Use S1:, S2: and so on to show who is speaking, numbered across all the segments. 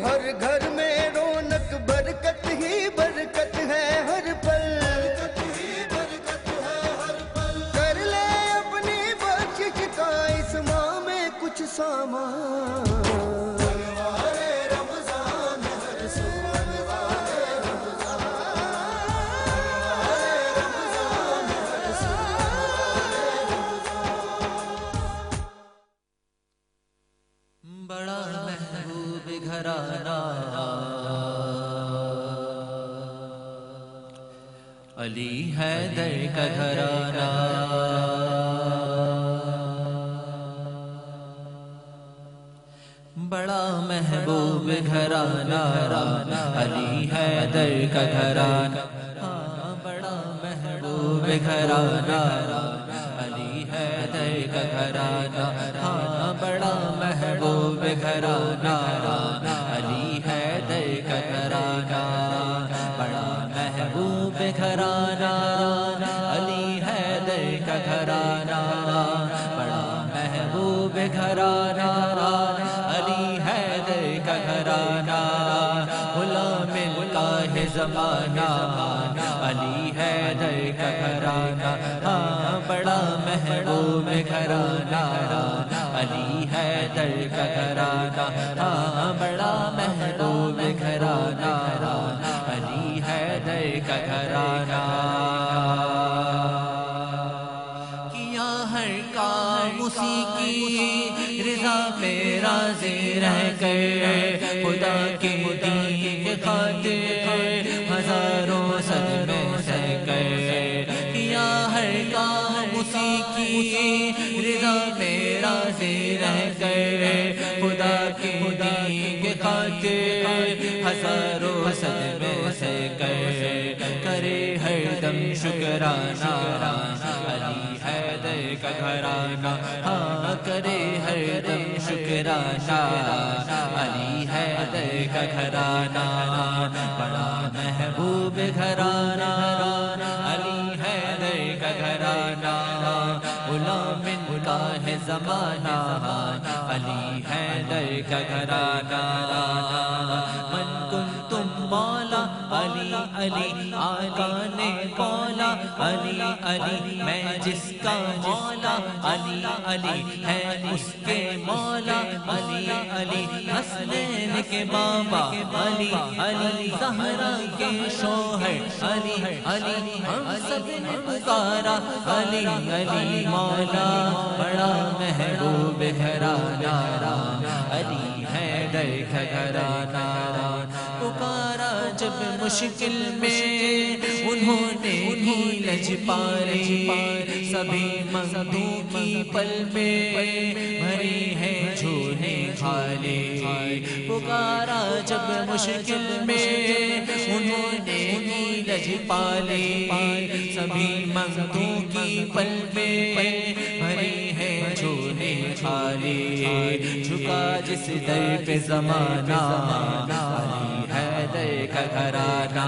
S1: ہر گھر میں رونق برکت ہی برکت ہے ہر پل، کر لے اپنی بخشش کا اس ماہ میں کچھ سامان۔
S2: بڑا محبوب گھرانہ علی حیدر کا گھرانہ، بڑا محبوب گھرانہ علی حیدر کا گھرانہ، بڑا محبوب گھرانہ علی حیدر کا گھرانہ، بڑا محبوب گھرانہ علی حیدر کا گھرانہ، بڑا محبوب گھرانہ علی حیدر کا گھرانہ، بڑا محبوب گھرانہ علی حیدر کا گھرانہ، غلام کا ہے زمانہ علی حیدر کا گھرانہ، بڑا محبوب گھرانہ علی حیدر کا گھرانہ، بڑا محبوب گھرانہ علی حیدر کا گھرانہ، کیا ہر کام اسی کی رضا پہ راضی رہ کر، خدا کے دین کے خاطر ہزاروں صدمے سہ کر، کیا ہر کام اسی کی رضا پہ راضی رہ کر، خدا کے دین کے خاطر ہزاروں صدمے سہ کر، کرے ہر دم شکرانہ علی حیدر کا گھرانہ، کرے ہر دم شکرانہ علی حیدر کا گھرانہ، بڑا محبوب گھرانہ علی حیدر کا گھرانہ، غلام کا ہے زمانہ علی حیدر کا گھرانہ، من کنتم مولا علی علی آقا نے بولا علی علی، میں جس کا مولا علی علی ہے اس کے مولا علی علی، حسنین کے بابا علی علی، زہرا کے شوہر علی علی، ہم سب نے پکارا علی علی مولا، بڑا محبوب گھرانہ علی حیدر کا گھرانہ، پکارا جب مشکل میں انہوں نے ہی لج پالی، سبھی مندوں کی پل میں بھری ہے جھولے خالی، پکارا جب مشکل میں انہوں نے ہی لج پالی، سبھی مندوں کی پل میں بھری ہے جھولے خالی، جھکا جس در پہ زمانہ علی حیدر کا گھرانہ،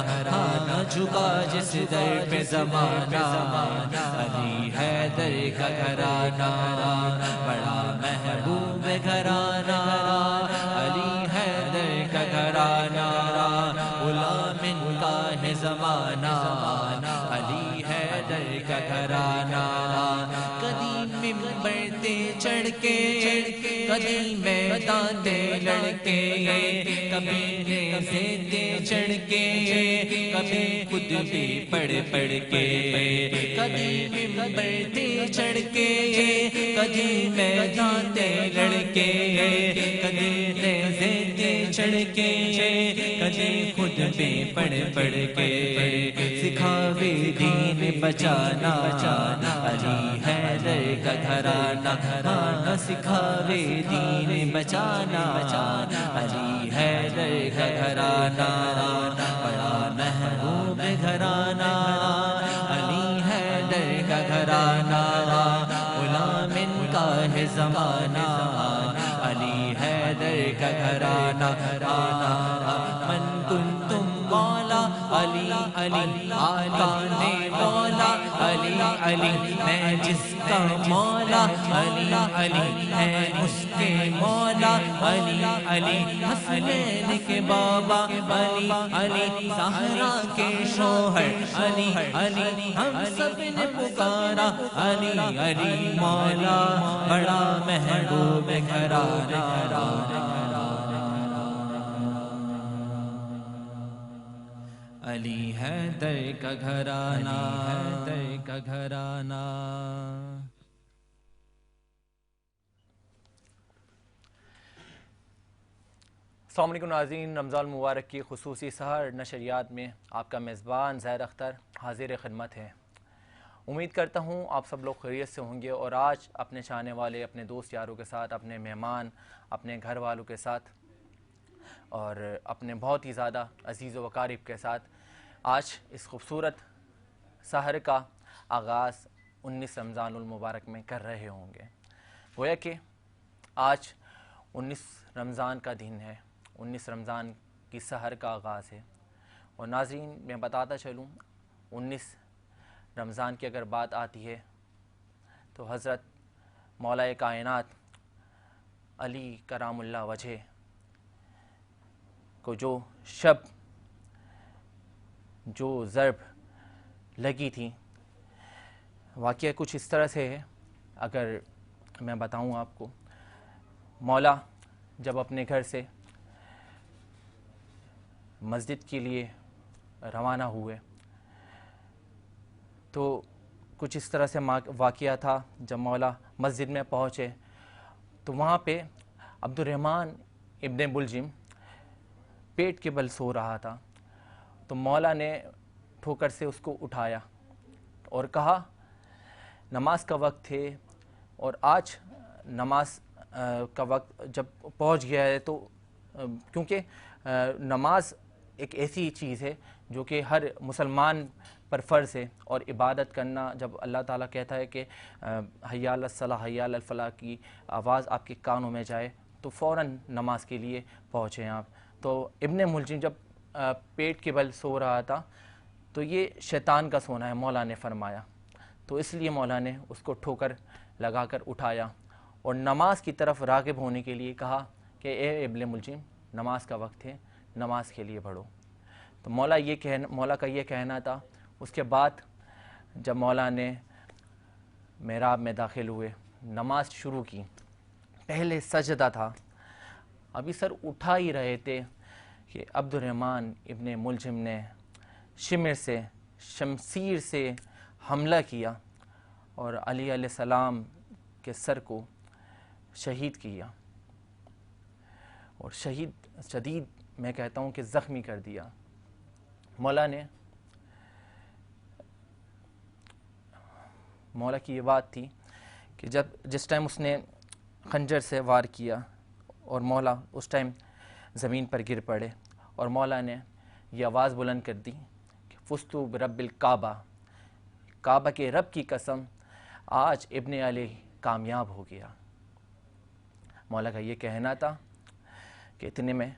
S2: نہ جھکا جس در پہ زمانہ علی حیدر کا گھرانہ، بڑا محبوب گھرانہ علی حیدر کا گھرانہ، غلام کا ہے زمانہ علی حیدر کا گھرانہ، کدی ممبر تے چڑھ کے کدی میدان تے لڑکے، کبھی نیزے تے چڑھ کے کبھی خود بھی پڑھ پڑھ کے، کدی ممبر تے چڑھ کے کدی میدان تے لڑکے، کدی نیزے تے چڑھ کے کدی خود بھی پڑھ پڑھ کے، سکھاوے دین بچانا علی حیدر کا گھرانہ، سکھاوے دین بچانا علی حیدر کا گھرانہ، بڑا محبوب گھرانہ علی حیدر کا گھرانہ، غلام کا ہے زمانہ علی حیدر کا گھرانہ، من کنتم مولا علی علی آقا نے مولا علی علی میں جس کا مولا علی علی ہے اس کے مولا علی علی حسنین کے بابا علی علی زہرا کے شوہر علی علی ہم سب نے پکارا علی علی مولا بڑا محبوب گھرانہ علی حیدر کا گھرانہ حیدر کا گھرانہ.
S3: السلام علیکم ناظرین، رمضان المبارک کی خصوصی سحر نشریات میں آپ کا میزبان زہر اختر حاضر خدمت ہے. امید کرتا ہوں آپ سب لوگ خیریت سے ہوں گے اور آج اپنے چاہنے والے، اپنے دوست یاروں کے ساتھ، اپنے مہمان، اپنے گھر والوں کے ساتھ اور اپنے بہت ہی زیادہ عزیز و اقارب کے ساتھ آج اس خوبصورت سحر کا آغاز 19 رمضان المبارک میں کر رہے ہوں گے. گویا کہ آج 19 رمضان کا دن ہے، 19 رمضان کی سحر کا آغاز ہے. اور ناظرین میں بتاتا چلوں، 19 رمضان کی اگر بات آتی ہے تو حضرت مولا کائنات علی کرام اللہ وجہ کو جو شب، جو ضرب لگی تھی، واقعہ کچھ اس طرح سے ہے. اگر میں بتاؤں آپ کو، مولا جب اپنے گھر سے مسجد کے لیے روانہ ہوئے تو کچھ اس طرح سے واقعہ تھا. جب مولا مسجد میں پہنچے تو وہاں پہ عبد الرحمن ابن ملجم پیٹ کے بل سو رہا تھا. تو مولا نے ٹھوکر سے اس کو اٹھایا اور کہا نماز کا وقت ہے، اور آج نماز کا وقت جب پہنچ گیا ہے تو کیونکہ نماز ایک ایسی چیز ہے جو کہ ہر مسلمان پر فرض ہے، اور عبادت کرنا جب اللہ تعالیٰ کہتا ہے کہ حی علی الصلاۃ حی علی الفلاح کی آواز آپ کے کانوں میں جائے تو فوراً نماز کے لیے پہنچیں آپ. تو ابن ملجم جب پیٹ کے بل سو رہا تھا تو یہ شیطان کا سونا ہے، مولا نے فرمایا. تو اس لیے مولا نے اس کو ٹھوکر لگا کر اٹھایا اور نماز کی طرف راغب ہونے کے لیے کہا کہ اے ابن ملجم، نماز کا وقت ہے، نماز کے لیے بڑھو. تو مولا کا یہ کہنا تھا. اس کے بعد جب مولا نے محراب میں داخل ہوئے، نماز شروع کی، پہلے سجدہ تھا، ابھی سر اٹھا ہی رہے تھے کہ عبد الرحمن ابن ملجم نے شمر سے، شمشیر سے حملہ کیا اور علی علیہ السلام کے سر کو شہید کیا، اور شدید میں کہتا ہوں کہ زخمی کر دیا. مولا کی یہ بات تھی کہ جس ٹائم اس نے خنجر سے وار کیا اور مولا اس ٹائم زمین پر گر پڑے، اور مولا نے یہ آواز بلند کر دی کہ فزتو برب الکعبہ، کعبہ کے رب کی قسم، آج ابن علی کامیاب ہو گیا. مولا کا یہ کہنا تھا کہ اتنے میں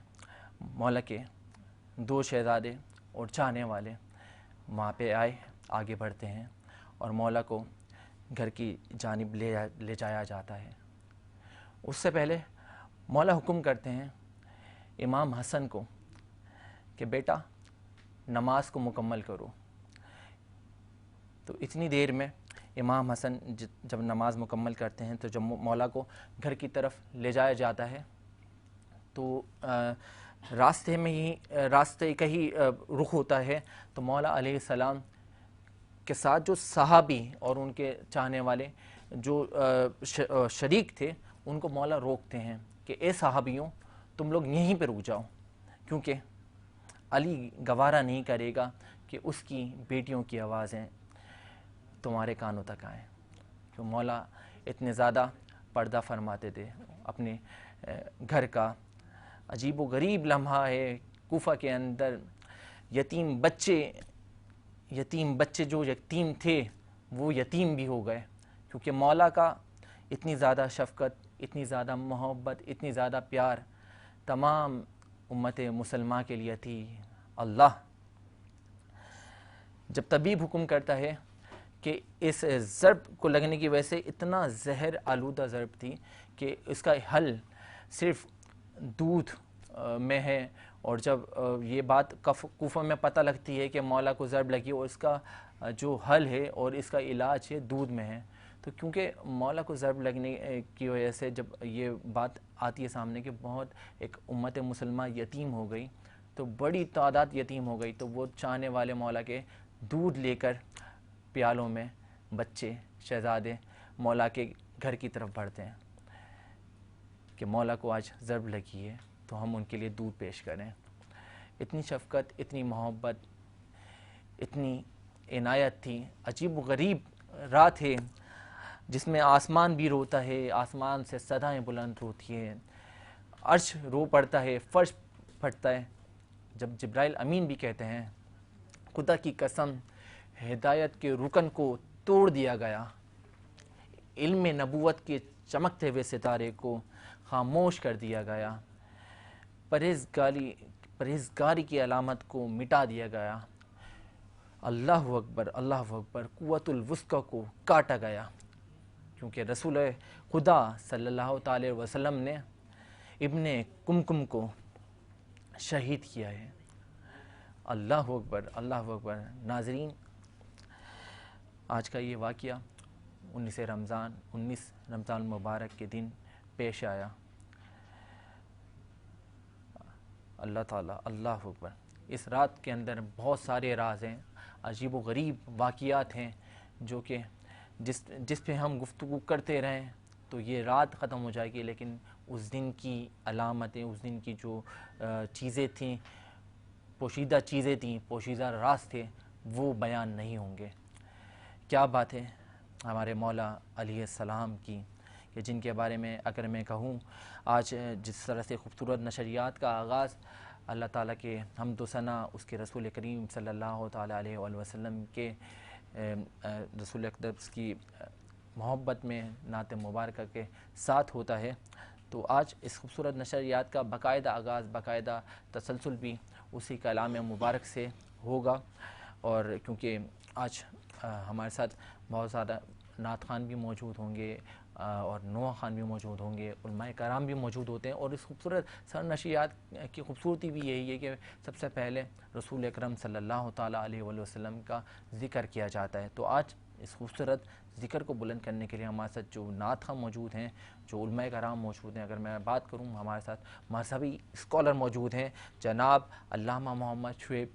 S3: مولا کے 2 شہزادے اور چاہنے والے وہاں پہ آگے بڑھتے ہیں اور مولا کو گھر کی جانب لے جایا جاتا ہے. اس سے پہلے مولا حکم کرتے ہیں امام حسن کو کہ بیٹا نماز کو مکمل کرو. تو اتنی دیر میں امام حسن جب نماز مکمل کرتے ہیں تو جب مولا کو گھر کی طرف لے جایا جاتا ہے تو راستے کا ہی رخ ہوتا ہے. تو مولا علیہ السلام کے ساتھ جو صحابی اور ان کے چاہنے والے جو شریک تھے ان کو مولا روکتے ہیں کہ اے صحابیوں، تم لوگ یہیں پہ رک جاؤ، کیونکہ علی گوارہ نہیں کرے گا کہ اس کی بیٹیوں کی آوازیں تمہارے کانوں تک آئیں. کہ مولا اتنے زیادہ پردہ فرماتے تھے اپنے گھر کا. عجیب و غریب لمحہ ہے کوفہ کے اندر، یتیم بچے جو یتیم تھے وہ یتیم بھی ہو گئے، کیونکہ مولا کا اتنی زیادہ شفقت، اتنی زیادہ محبت، اتنی زیادہ پیار تمام امت مسلمہ کے لیے تھی. اللہ جب طبیب حکم کرتا ہے کہ اس ضرب کو لگنے کی وجہ سے اتنا زہر آلودہ ضرب تھی کہ اس کا حل صرف دودھ میں ہے. اور جب یہ بات کوفہ میں پتہ لگتی ہے کہ مولا کو ضرب لگی اور اس کا جو حل ہے اور اس کا علاج ہے دودھ میں ہے، تو کیونکہ مولا کو ضرب لگنے کی وجہ سے جب یہ بات آتی ہے سامنے کہ بہت ایک امت مسلمہ یتیم ہو گئی، تو بڑی تعداد یتیم ہو گئی، تو وہ چاہنے والے مولا کے دودھ لے کر پیالوں میں بچے شہزادے مولا کے گھر کی طرف بڑھتے ہیں کہ مولا کو آج ضرب لگی ہے تو ہم ان کے لیے دودھ پیش کریں. اتنی شفقت، اتنی محبت، اتنی عنایت تھی. عجیب و غریب رات ہے جس میں آسمان بھی روتا ہے، آسمان سے صدائیں بلند ہوتی ہیں، عرش رو پڑتا ہے، فرش پھٹتا ہے. جب جبرائیل امین بھی کہتے ہیں خدا کی قسم ہدایت کے رکن کو توڑ دیا گیا، علم نبوت کے چمکتے ہوئے ستارے کو خاموش کر دیا گیا، پرہیزگاری کی علامت کو مٹا دیا گیا، اللہ اکبر اللہ اکبر، قوت الوسطی کو کاٹا گیا، کیونکہ رسول خدا صلی اللہ تعالی وسلم نے ابن کمکم کو شہید کیا ہے. اللہ اکبر اللہ اکبر. ناظرین، آج کا یہ واقعہ 19 رمضان مبارک کے دن پیش آیا. اللہ تعالیٰ اللہ اکبر. اس رات کے اندر بہت سارے راز ہیں، عجیب و غریب واقعات ہیں جو کہ جس پہ ہم گفتگو کرتے رہیں تو یہ رات ختم ہو جائے گی، لیکن اس دن کی علامتیں، اس دن کی جو چیزیں تھیں، پوشیدہ چیزیں تھیں، پوشیدہ راز تھے، وہ بیان نہیں ہوں گے. کیا بات ہے ہمارے مولا علیہ السلام کی کہ جن کے بارے میں اگر میں کہوں، آج جس طرح سے خوبصورت نشریات کا آغاز اللہ تعالیٰ کے حمد و ثنا اس کے رسول کریم صلی اللہ تعالیٰ علیہ وآلہ وسلم کے رسول اقدس کی محبت میں نعت مبارکہ کے ساتھ ہوتا ہے، تو آج اس خوبصورت نشریات کا باقاعدہ آغاز، باقاعدہ تسلسل بھی اسی کلام مبارک سے ہوگا. اور کیونکہ آج ہمارے ساتھ بہت زیادہ نعت خوان بھی موجود ہوں گے اور نوحہ خوان بھی موجود ہوں گے، علماء کرام بھی موجود ہوتے ہیں، اور اس خوبصورت سر نشریات کی خوبصورتی بھی یہی ہے کہ سب سے پہلے رسول اکرم صلی اللہ تعالیٰ علیہ وآلہ وسلم کا ذکر کیا جاتا ہے. تو آج اس خوبصورت ذکر کو بلند کرنے کے لیے ہمارے ساتھ جو نعت خواں موجود ہیں، جو علماء کرام موجود ہیں، اگر میں بات کروں ہمارے ساتھ مذہبی اسکالر موجود ہیں، جناب علامہ محمد شعیب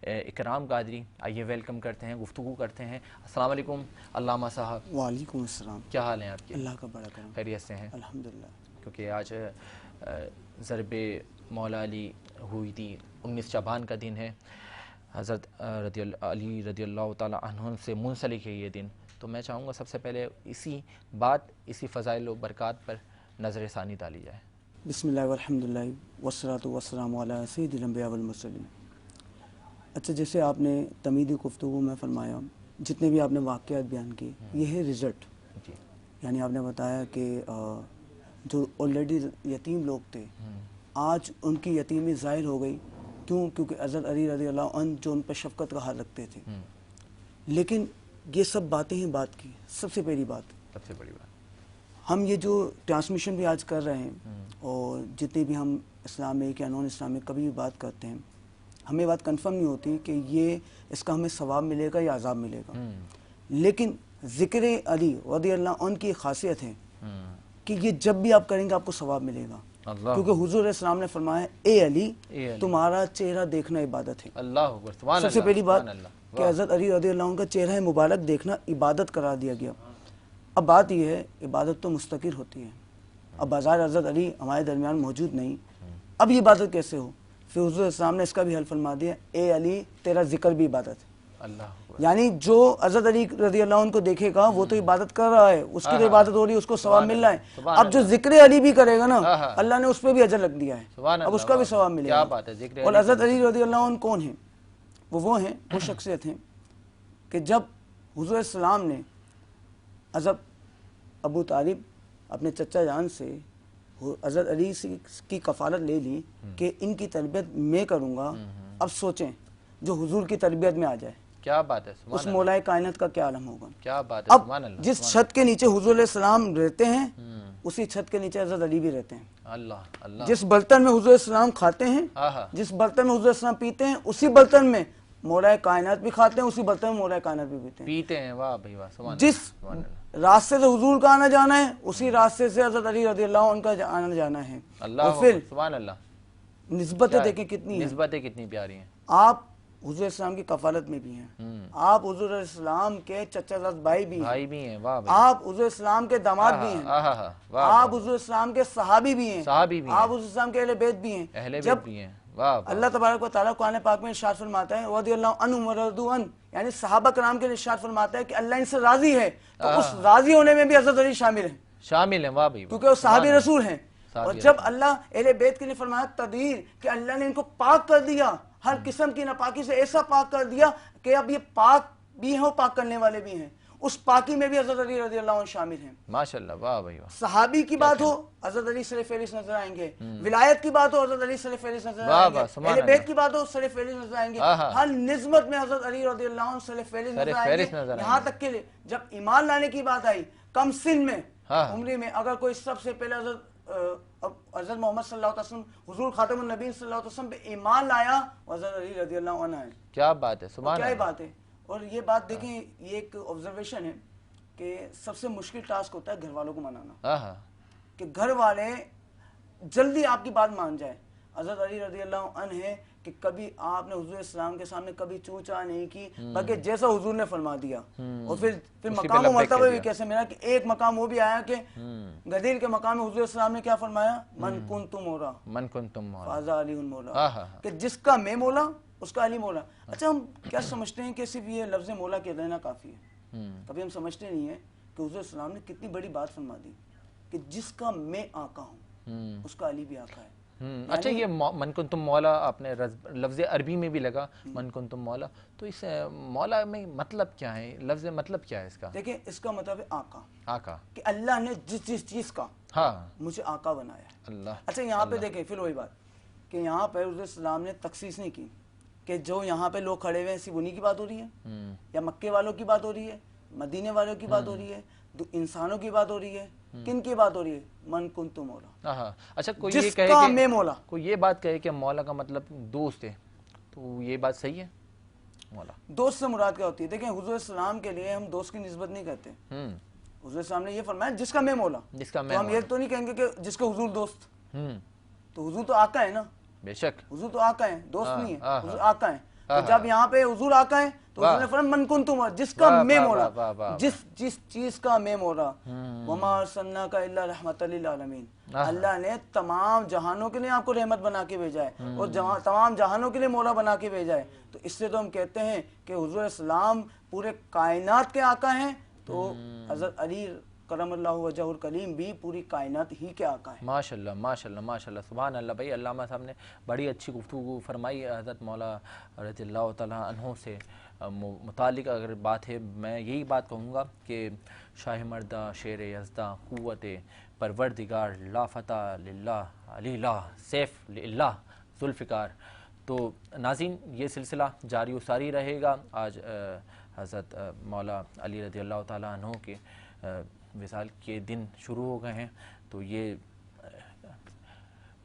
S3: اکرام قادری. آئیے ویلکم کرتے ہیں، گفتگو کرتے ہیں. السلام علیکم علامہ صاحب.
S4: وعلیکم السلام.
S3: کیا حال ہیں آپ کے؟
S4: اللہ کا بڑا کرم.
S3: خیریت سے ہیں؟
S4: الحمدللہ.
S3: کیونکہ آج ضرب مولا علی ہوئی تھی، 19 شعبان کا دن ہے، حضرت علی رضی اللہ تعالیٰ عنہ سے منسلک ہے یہ دن. تو میں چاہوں گا سب سے پہلے اسی فضائل و برکات پر نظر ثانی ڈالی جائے.
S4: بسم اللہ والحمدللہ والصلاۃ والسلام علی سید الانبیاء والمرسلین. اچھا، جیسے آپ نے تمیدی گفتگو میں فرمایا، جتنے بھی آپ نے واقعات بیان کیے، یہ ہے رزلٹ.
S3: جی.
S4: یعنی آپ نے بتایا کہ جو آلریڈی یتیم لوگ تھے، آج ان کی یتیمی ظاہر ہو گئی. کیونکہ حضرت علی رضی اللہ عنہ جو ان پر شفقت کا حال رکھتے تھے. لیکن یہ سب باتیں ہیں بات کی. سب سے پہلی بات،
S3: سب سے بڑی بات،
S4: ہم یہ جو ٹرانسمیشن بھی آج کر رہے ہیں اور جتنے بھی ہم اسلامک یا نان اسلامک کبھی بھی بات کرتے ہیں، ہمیں بات کنفرم نہیں ہوتی کہ یہ اس کا ہمیں ثواب ملے گا یا عذاب ملے گا. لیکن ذکر علی رضی اللہ عنہ کی خاصیت ہے کہ یہ جب بھی آپ کریں گے آپ کو ثواب ملے گا. کیونکہ حضور علیہ السلام نے فرمایا، اے علی تمہارا چہرہ دیکھنا عبادت ہے.
S3: اللہ اکبر، سبحان اللہ.
S4: سب سے پہلی بات کہ حضرت علی رضی اللہ عنہ کا چہرہ مبارک دیکھنا عبادت قرار دیا گیا. اب بات یہ ہے، عبادت تو مستقر ہوتی ہے. اب بازار حضرت علی ہمارے درمیان موجود نہیں، اب یہ عبادت کیسے ہو؟ پھر حضور علیہ السلام نے اس کا بھی حل فرما دیا، اے علی تیرا ذکر بھی عبادت ہے.
S3: اللہ،
S4: یعنی جو حضرت علی رضی اللہ عنہ کو دیکھے گا وہ تو عبادت کر رہا ہے، اس کی تو عبادت ہو رہی ہے، اس کو ثواب مل رہا ہے. اب جو ذکر علی بھی کرے گا نا، اللہ نے اس پہ بھی اجر رکھ دیا ہے، اب اس کا بھی ثواب ملے گا. اور حضرت علی رضی اللہ عنہ کون ہیں؟ وہ ہیں، وہ شخصیت ہیں کہ جب حضور علیہ السلام نے حضرت ابو طالب اپنے چچا جان سے حضرت علی کی کفالت لے لی کہ ان کی تربیت میں کروں گا، اب سوچیں جو حضور کی تربیت میں آ جائے.
S2: کیا بات ہے،
S4: اس مولا کائنات کا کیا عالم ہوگا.
S2: کیا بات ہے،
S4: اب
S2: سبحان اللہ.
S4: جس چھت کے نیچے حضور علیہ السلام رہتے ہیں اسی چھت کے نیچے حضرت علی بھی رہتے ہیں.
S2: اللہ اللہ.
S4: جس برتن میں حضور علیہ السلام کھاتے ہیں، جس برتن میں حضور علیہ السلام پیتے ہیں، اسی برتن میں مولا کائنات بھی کھاتے ہیں، اسی برتن میں مولا کائنات بھی پیتے ہیں.
S2: واہ بھائی واہ، سبحان اللہ.
S4: جس راستے سے حضور کا آنا جانا ہے اسی راستے سے حضرت علی رضی اللہ عنہ کا آنا جانا ہے. اور پھر
S2: سبحان اللہ،
S4: نسبتیں دیکھیں کتنی ہیں.
S2: نسبتیں کتنی پیاری ہیں.
S4: آپ حضور السلام کی کفالت میں بھی ہیں، آپ حضور السلام کے چچا زاد بھائی بھی ہیں، آپ حضور السلام کے داماد بھی ہیں، آپ حضور السلام کے صحابی بھی ہیں، آپ حضور السلام کے اہل بیت بھی ہیں. جب اللہ تبارک و تعالیٰ قرآن پاک میں ارشاد فرماتا ہے رضی اللہ عنہم ورضوا عنہ، یعنی صحابہ کرام کے ارشاد فرماتا ہے کہ اللہ ان سے راضی ہے، تو اس راضی ہونے میں بھی حضرت علی شامل ہیں.
S2: واہ بھائی،
S4: کیونکہ وہ صحابی رسول ہیں. اور جب اللہ اہل بیت کے لیے فرمایا تطہیر، کہ اللہ نے ان کو پاک کر دیا، ہر قسم کی ناپاکی سے ایسا پاک کر دیا کہ اب یہ پاک بھی ہیں اور پاک کرنے والے بھی ہیں، اس پاکی میں بھی حضرت علی رضی اللہ عنہ شامل ہیں.
S2: ماشاءاللہ، واہ بھائی واہ.
S4: صحابی کی بات ہو حضرت علی سر فہرست نظر آئیں گے، ولایت کی بات ہو حضرت علی سر فہرست نظر آئیں گے، اہل بیت کی بات ہو سر فہرست نظر آئیں گے، ہر نسبت میں حضرت علی رضی اللہ عنہ سر فہرست نظر آئیں گے. یہاں تک کہ جب ایمان لانے کی بات آئی، کم سن میں، عمری میں، اگر کوئی سب سے پہلے حضرت محمد صلی اللہ علیہ وسلم حضور خاتم النبی صلی اللہ علیہ وسلم پہ ایمان لایا، حضرت علی رضی اللہ عنہ ہے.
S2: کیا بات ہے، سبحان اللہ.
S4: کیا بات ہے. اور یہ بات دیکھیں، یہ ایک آبزرویشن ہے کہ سب سے مشکل ٹاسک ہوتا ہے گھر والوں کو منانا، کہ گھر والے جلدی آپ کی بات مان جائے. حضرت علی رضی اللہ عنہ ہے کہ کبھی آپ نے حضور السلام کے سامنے کبھی چوں چاہ نہیں کی، بلکہ جیسا حضور نے فرما دیا. اور پھر مقام و مرتبہ بھی کیسے ملا، کہ ایک مقام وہ بھی آیا کہ غدیر کے مقام میں حضور السلام نے کیا فرمایا، من کنتم مولا فازا علی مولا، کہ جس کا میں مولا اس کا علی مولا. اچھا، ہم کیا سمجھتے ہیں کہ صرف یہ لفظ مولا کے دینا کافی ہے؟ کبھی ہم سمجھتے نہیں ہیں کہ حضور السلام نے کتنی بڑی بات فرما دی کہ جس کا میں آقا ہوں اس کا علی بھی آقا ہے.
S2: اچھا، یہ من کنتم مولا آپ نے لفظ عربی میں بھی لگا من کنتم مولا، تو اس مولا میں مطلب کیا ہے، لفظ مطلب کیا ہے اس کا؟
S4: دیکھیں، اس کا مطلب ہے آقا،
S2: آقا،
S4: کہ اللہ نے جس چیز کا مجھے آقا بنایا.
S2: اللہ.
S4: اچھا، یہاں پہ دیکھیں پھر وہی بات کہ یہاں پہ حضور السلام نے تخصیص نہیں کی کہ جو یہاں پہ لوگ کھڑے ہوئے ہیں صرف انہی کی بات ہو رہی ہے، یا مکے والوں کی بات ہو رہی ہے، مدینے والوں کی بات ہو رہی ہے، انسانوں کی بات ہو رہی ہے، کن کی بات ہو رہی ہے، من کنتم مولا.
S2: اچھا، کوئی
S4: جس
S2: یہ کہے
S4: کا
S2: کہ
S4: میں مولا،
S2: کوئی یہ بات کہے کہ مولا کا مطلب دوست ہے، تو یہ بات صحیح ہے؟ مولا
S4: دوست سے مراد کیا ہوتی ہے؟ دیکھیں، حضور السلام کے لیے ہم دوست کی نسبت نہیں کرتے. حضور السلام نے یہ فرمایا جس کا میں مولا،
S2: جس کا
S4: تو ہم یہ تو نہیں کہیں گے کہ جس کا حضور دوست. تو حضور تو آقا ہے نا،
S2: بے شک
S4: حضور تو آقا ہے، دوست نہیں ہے، حضور آقا ہے. تو جب یہاں پہ حضور آقا ہے تو حضور نے فرمایا من کنتم، جس کا میں مولا، جس چیز کا میں مولا. وما ارسلناک الا رحمۃ للعالمین، اللہ نے تمام جہانوں کے لیے آپ کو رحمت بنا کے بھیجا ہے اور تمام جہانوں کے لیے مولا بنا کے بھیجا ہے. تو اس سے تو ہم کہتے ہیں کہ حضور اسلام پورے کائنات کے آقا ہیں، تو حضرت علی کرم اللہ وجہ الکریم بھی پوری کائنات ہی کے آقا ہے.
S2: ماشاءاللہ ماشاءاللہ ماشاءاللہ، سبحان اللہ. بھائی علامہ صاحب نے بڑی اچھی گفتگو فرمائی حضرت مولا رضی اللہ تعالیٰ عنہ سے متعلق. اگر بات ہے، میں یہی بات کہوں گا کہ شاہ مردہ شیر یزدہ قوت پروردگار لا فتح للہ علی لا سیف للہ ذوالفقار. تو ناظرین، یہ سلسلہ جاری و ساری رہے گا. آج حضرت مولا علی رضی اللہ تعالیٰ عنہ کے وصال کے دن شروع ہو گئے ہیں، تو یہ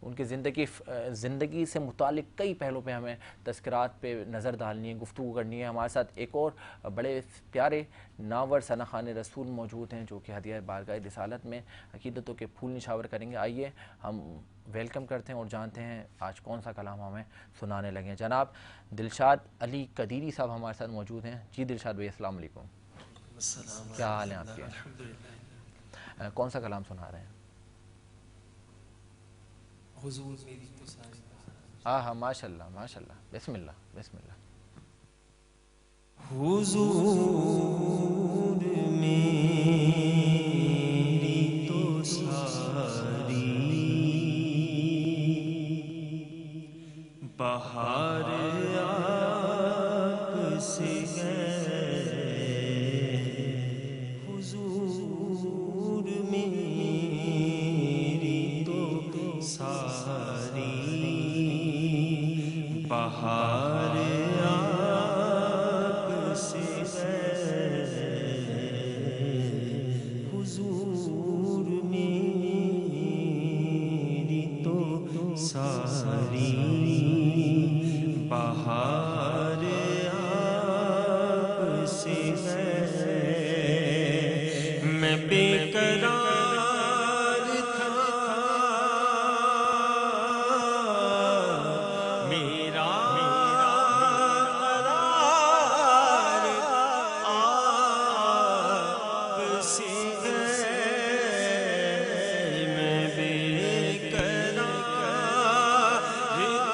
S2: ان کی زندگی سے متعلق کئی پہلوں پہ ہمیں تذکرات پہ نظر ڈالنی ہے، گفتگو کرنی ہے. ہمارے ساتھ ایک اور بڑے پیارے ناور ثنا خوان رسول موجود ہیں جو کہ ہدیہ بارگاہ رسالت میں عقیدتوں کے پھول نشاور کریں گے. آئیے ہم ویلکم کرتے ہیں اور جانتے ہیں آج کون سا کلام ہمیں سنانے لگے ہیں. جناب دلشاد علی قدیری صاحب ہمارے ساتھ موجود ہیں. جی دلشاد بھائی، السلام علیکم. کیا حال ہیں آپ کے؟ کون سا کلام سنا رہے ہیں؟
S5: حضور میری تو ساری.
S2: ہاں ماشاءاللہ ماشاءاللہ، بسم اللہ بسم اللہ.
S5: حضور میری تو ساری بہار آپ سے حضور میری تو ساری بہار آپ بے قرار تھا میرا قرار آپ سے ہے میں بے قرار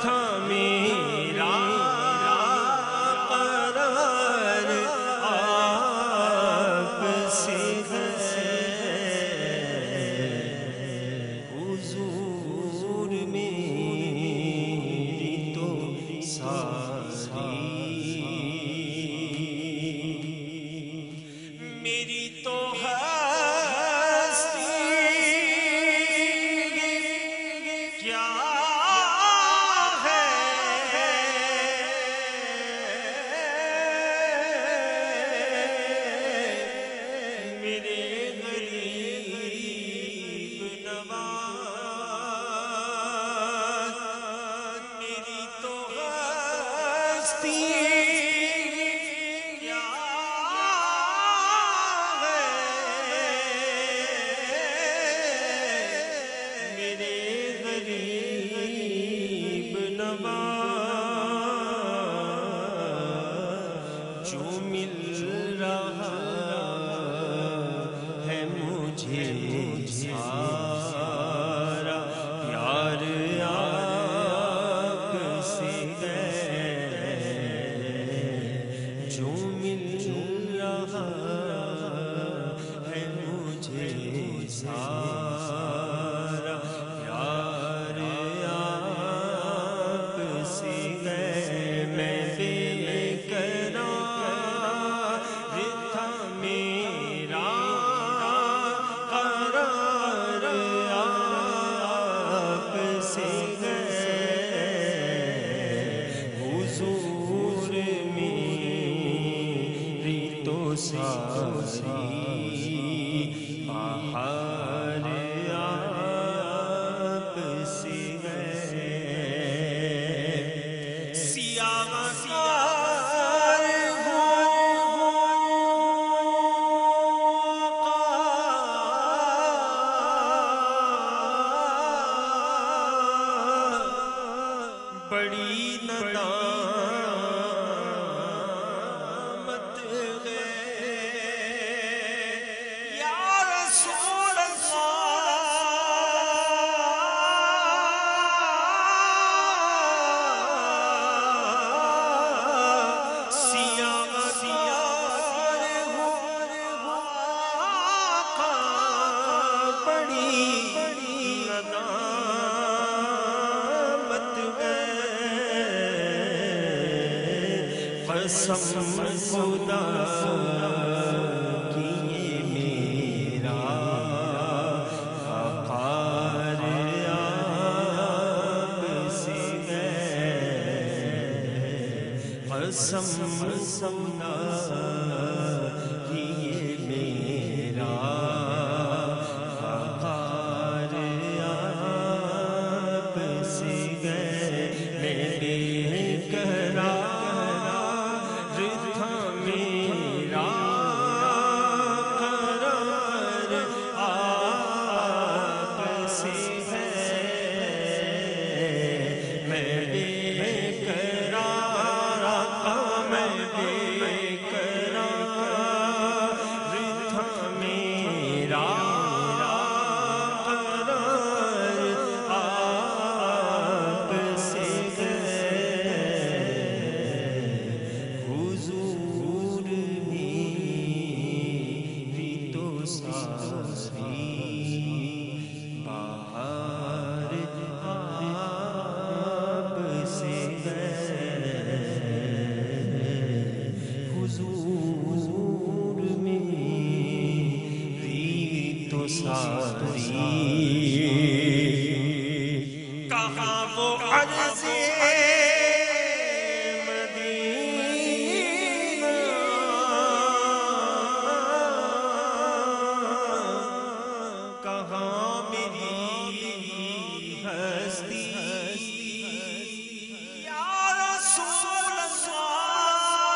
S5: تھا میرا قرار آپ سے حضور میری تو ساری میری تو ہستی کیا ہے میرے غریب نواز میری تو ہستی کیا ہے میرے غریب نواز جو مل رہا ہے مجھے سارا پیار آپ سے ہے جو مل رہا ہے مجھے سارا پیار آپ سے ہے میں بے قرار تھا میرا قرار آپ سے ہے حضور میری تو ساری بہار آپ سے ہے سیاہ بڑی ندامت ہے یا رسول اللہ سیاہ بڑی ندامت ہے قسم خدا کی یہ میرا وقار آپ سے ہے قسم خدا کی یہ میرا وقار آپ سے ہے میں بے قرار تھا میرا قرار آپ سے ہے میں بے قرار میں بے قرار تھا میرا قرار آپ سے ہے حضور میری تو ساری بہار آپ سے ہے حضور میری تو ساری کہاں وہ عرض مدینہ کہاں میری ہستی یا رسول اللہ